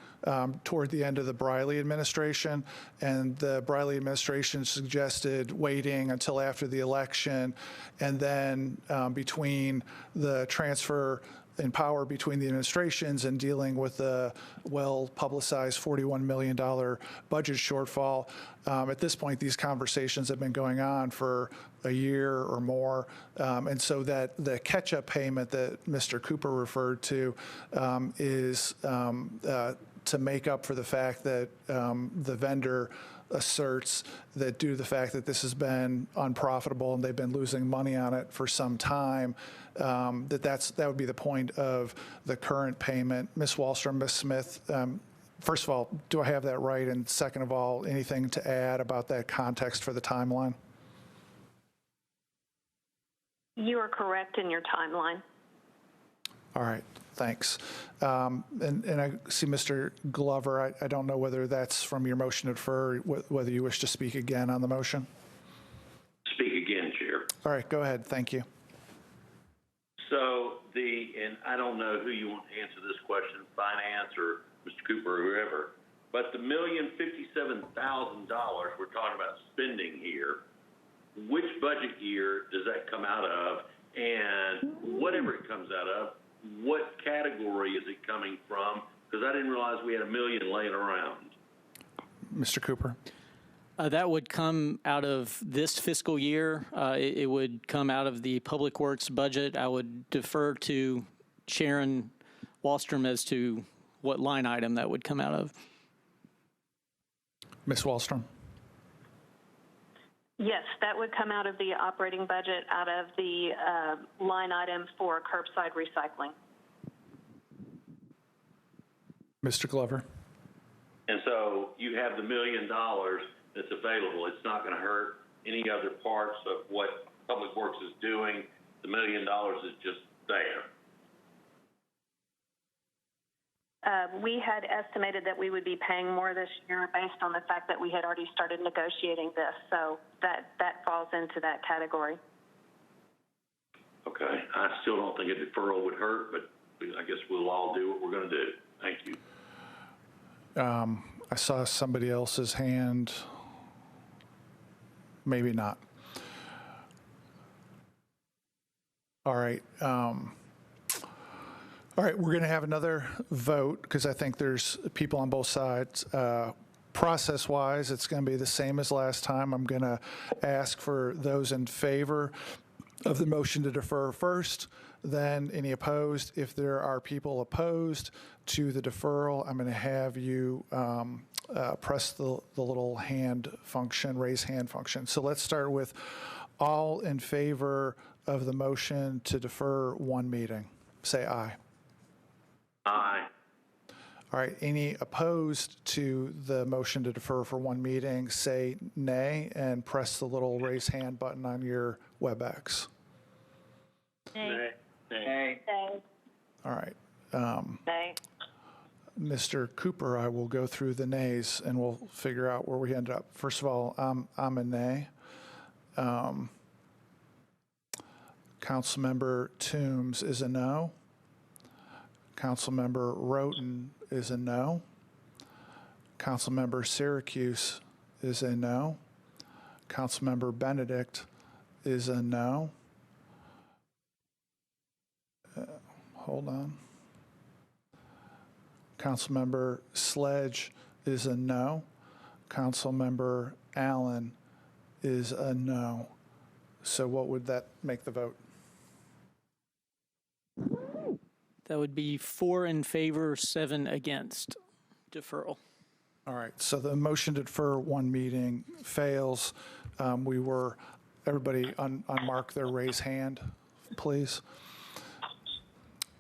toward the end of the Briley administration, and the Briley administration suggested waiting until after the election, and then between the transfer in power between the administrations and dealing with the well-publicized $41 million budget shortfall. At this point, these conversations have been going on for a year or more, and so that the catch-up payment that Mr. Cooper referred to is to make up for the fact that the vendor asserts that due to the fact that this has been unprofitable and they've been losing money on it for some time, that would be the point of the current payment. Ms. Wallstrom, Ms. Smith, first of all, do I have that right? And second of all, anything to add about that context for the timeline? You are correct in your timeline. All right, thanks. And I see Mr. Glover. I don't know whether that's from your motion to defer, whether you wish to speak again on the motion. Speak again, Chair. All right, go ahead. Thank you. So and I don't know who you want to answer this question, finance or Mr. Cooper or whoever, but the $1,057,000 we're talking about spending here, which budget year does that come out of? And whatever it comes out of, what category is it coming from? Because I didn't realize we had $1 million laying around. Mr. Cooper. That would come out of this fiscal year. It would come out of the Public Works budget. I would defer to Sharon Wallstrom as to what line item that would come out of. Ms. Wallstrom? Yes, that would come out of the operating budget, out of the line item for curbside recycling. Mr. Glover? And so you have the $1 million that's available. It's not going to hurt any other parts of what Public Works is doing. The $1 million is just there. We had estimated that we would be paying more this year based on the fact that we had already started negotiating this. So that falls into that category. Okay. I still don't think a deferral would hurt, but I guess we'll all do what we're going to do. Thank you. I saw somebody else's hand. Maybe not. All right. All right, we're going to have another vote because I think there's people on both sides. Process-wise, it's going to be the same as last time. I'm going to ask for those in favor of the motion to defer first, then any opposed. If there are people opposed to the deferral, I'm going to have you press the little hand function, raise hand function. So let's start with all in favor of the motion to defer one meeting. Say aye. Aye. All right, any opposed to the motion to defer for one meeting, say nay and press the little raise hand button on your WebEx. Nay. Nay. Nay. All right. Nay. Mr. Cooper, I will go through the nays and we'll figure out where we end up. First of all, I'm a nay. Councilmember Toombs is a no. Councilmember Roten is a no. Councilmember Syracuse is a no. Councilmember Benedict is a no. Hold on. Councilmember Sledge is a no. Councilmember Allen is a no. So what would that make the vote? That would be 4 in favor, 7 against deferral. All right, so the motion to defer one meeting fails. Everybody unmark their raise hand, please.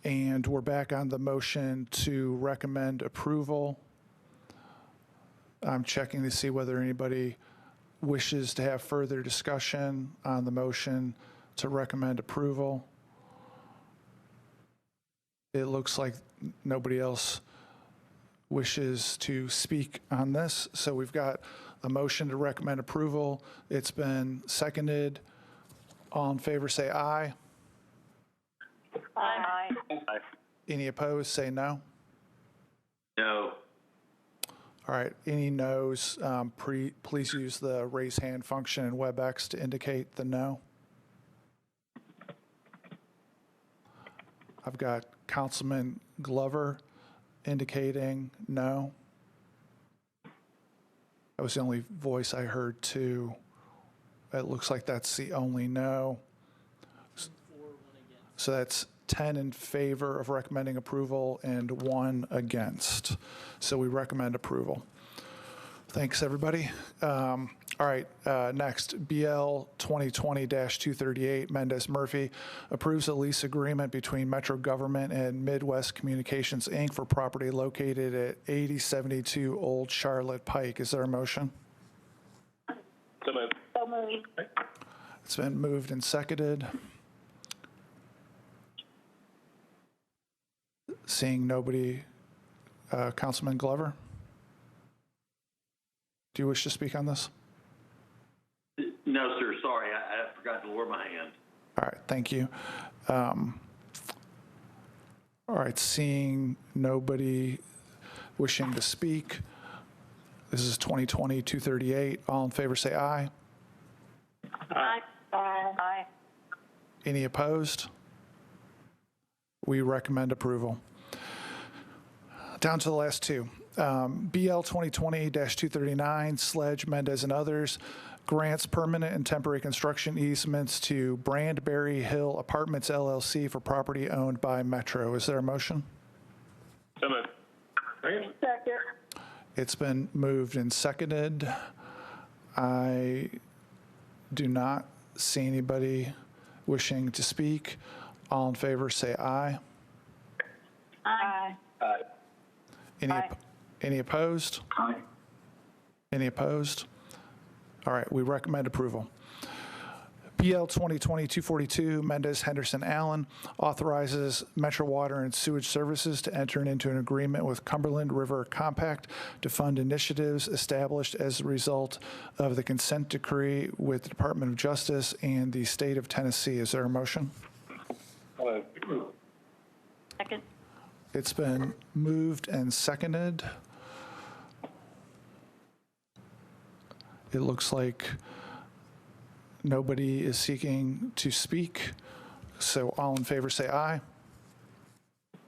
And we're back on the motion to recommend approval. I'm checking to see whether anybody wishes to have further discussion on the motion to recommend approval. It looks like nobody else wishes to speak on this. So we've got a motion to recommend approval. It's been seconded. All in favor, say aye. Aye. Aye. Any opposed, say no. No. All right, any no's, please use the raise hand function in WebEx to indicate the no. I've got Councilman Glover indicating no. That was the only voice I heard too. It looks like that's the only no. So that's 10 in favor of recommending approval and 1 against. So we recommend approval. Thanks, everybody. All right, next, BL 2020-238, Mendez-Murphy approves a lease agreement between Metro Government and Midwest Communications, Inc. for property located at 8072 Old Charlotte Pike. Is there a motion? So moved. So moved. It's been moved and seconded. Seeing nobody, Councilman Glover, do you wish to speak on this? No, sir. Sorry. I forgot to lower my hand. All right. Thank you. All right. Seeing nobody wishing to speak, this is 2020-238. All in favor, say aye. Aye. Aye. Any opposed? We recommend approval. Down to the last two. BL 2020-239, Sledge, Mendez, and others, grants permanent and temporary construction easements to Brandberry Hill Apartments, LLC for property owned by Metro. Is there a motion? So moved. Second. It's been moved and seconded. I do not see anybody wishing to speak. All in favor, say aye. Aye. Any opposed? Aye. Any opposed? All right, we recommend approval. PL 2020-242, Mendez Henderson Allen, authorizes Metro Water and Sewage Services to enter into an agreement with Cumberland River Compact to fund initiatives established as a result of the consent decree with the Department of Justice and the state of Tennessee. Is there a motion? Second. It's been moved and seconded. It looks like nobody is seeking to speak. So all in favor say aye.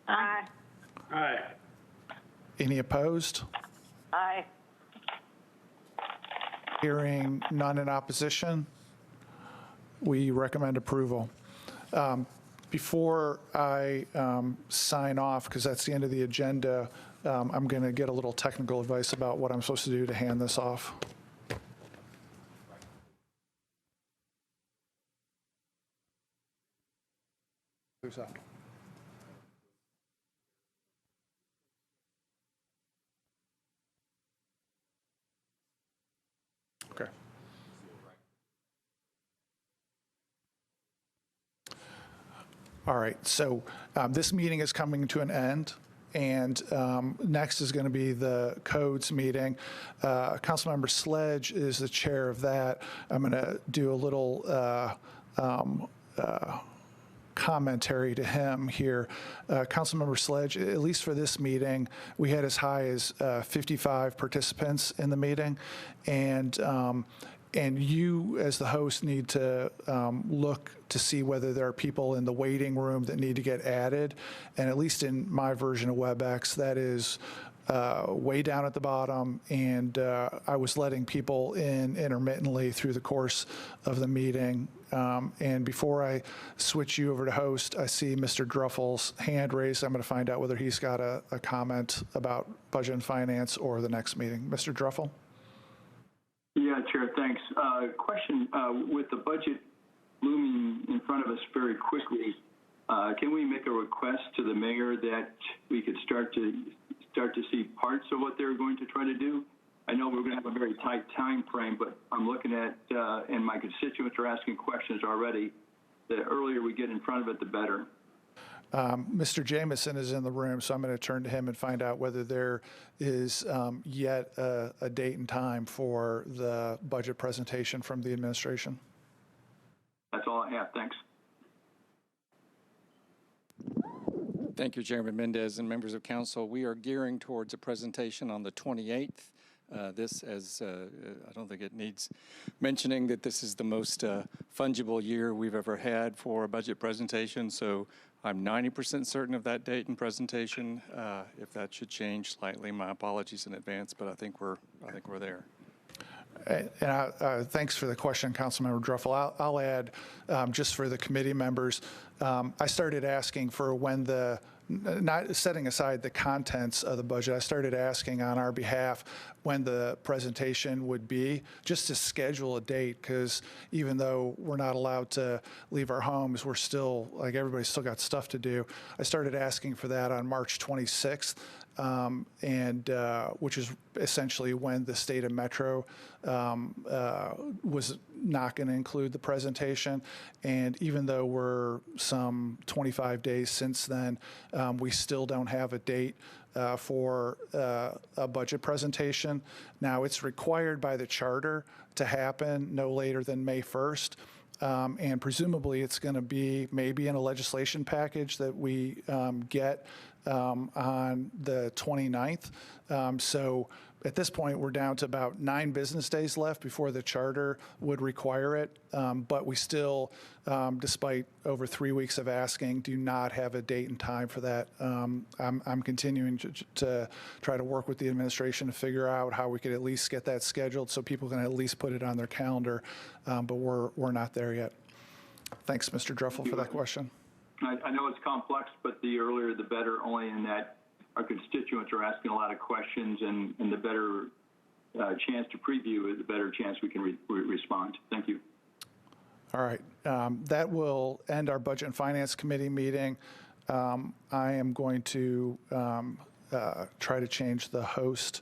Aye. Aye. Any opposed? Aye. Hearing none in opposition, we recommend approval. Before I sign off, because that's the end of the agenda, I'm going to get a little technical advice about what I'm supposed to do to hand this off. Who's that? Okay. All right, so this meeting is coming to an end, and next is going to be the codes meeting. Councilmember Sledge is the chair of that. I'm going to do a little commentary to him here. Councilmember Sledge, at least for this meeting, we had as high as 55 participants in the meeting, and you, as the host, need to look to see whether there are people in the waiting room that need to get added. And at least in my version of WebEx, that is way down at the bottom. And I was letting people in intermittently through the course of the meeting. And before I switch you over to host, I see Mr. Druffel's hand raised. I'm going to find out whether he's got a comment about budget and finance or the next meeting. Mr. Druffel? Yeah, Chair, thanks. Question, with the budget looming in front of us very quickly, can we make a request to the mayor that we could start to see parts of what they're going to try to do? I know we're going to have a very tight time frame, but I'm looking at, and my constituents are asking questions already, the earlier we get in front of it, the better. Mr. Jameson is in the room, so I'm going to turn to him and find out whether there is yet a date and time for the budget presentation from the administration. That's all I have. Thanks. Thank you, Chairman Mendez and members of council. We are gearing towards a presentation on the 28th. I don't think it needs mentioning that this is the most fungible year we've ever had for a budget presentation. So I'm 90% certain of that date and presentation. If that should change slightly, my apologies in advance, but I think we're there. And thanks for the question, Councilmember Druffel. I'll add, just for the committee members, I started asking for when not setting aside the contents of the budget, I started asking on our behalf when the presentation would be, just to schedule a date, because even though we're not allowed to leave our homes, we're still, like, everybody's still got stuff to do. I started asking for that on March 26th. Which is essentially when the state of Metro was not going to include the presentation. And even though we're some 25 days since then, we still don't have a date for a budget presentation. Now, it's required by the charter to happen no later than May 1st. And presumably it's going to be maybe in a legislation package that we get on the 29th. So at this point, we're down to about 9 business days left before the charter would require it. But we still, despite over 3 weeks of asking, do not have a date and time for that. I'm continuing to try to work with the administration to figure out how we could at least get that scheduled so people can at least put it on their calendar. But we're not there yet. Thanks, Mr. Druffel, for that question. I know it's complex, but the earlier the better, only in that our constituents are asking a lot of questions, and the better chance to preview it, the better chance we can respond. Thank you. All right. That will end our Budget and Finance Committee meeting. I am going to try to change the host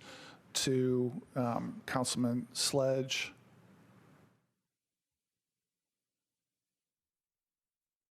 to Councilman Sledge.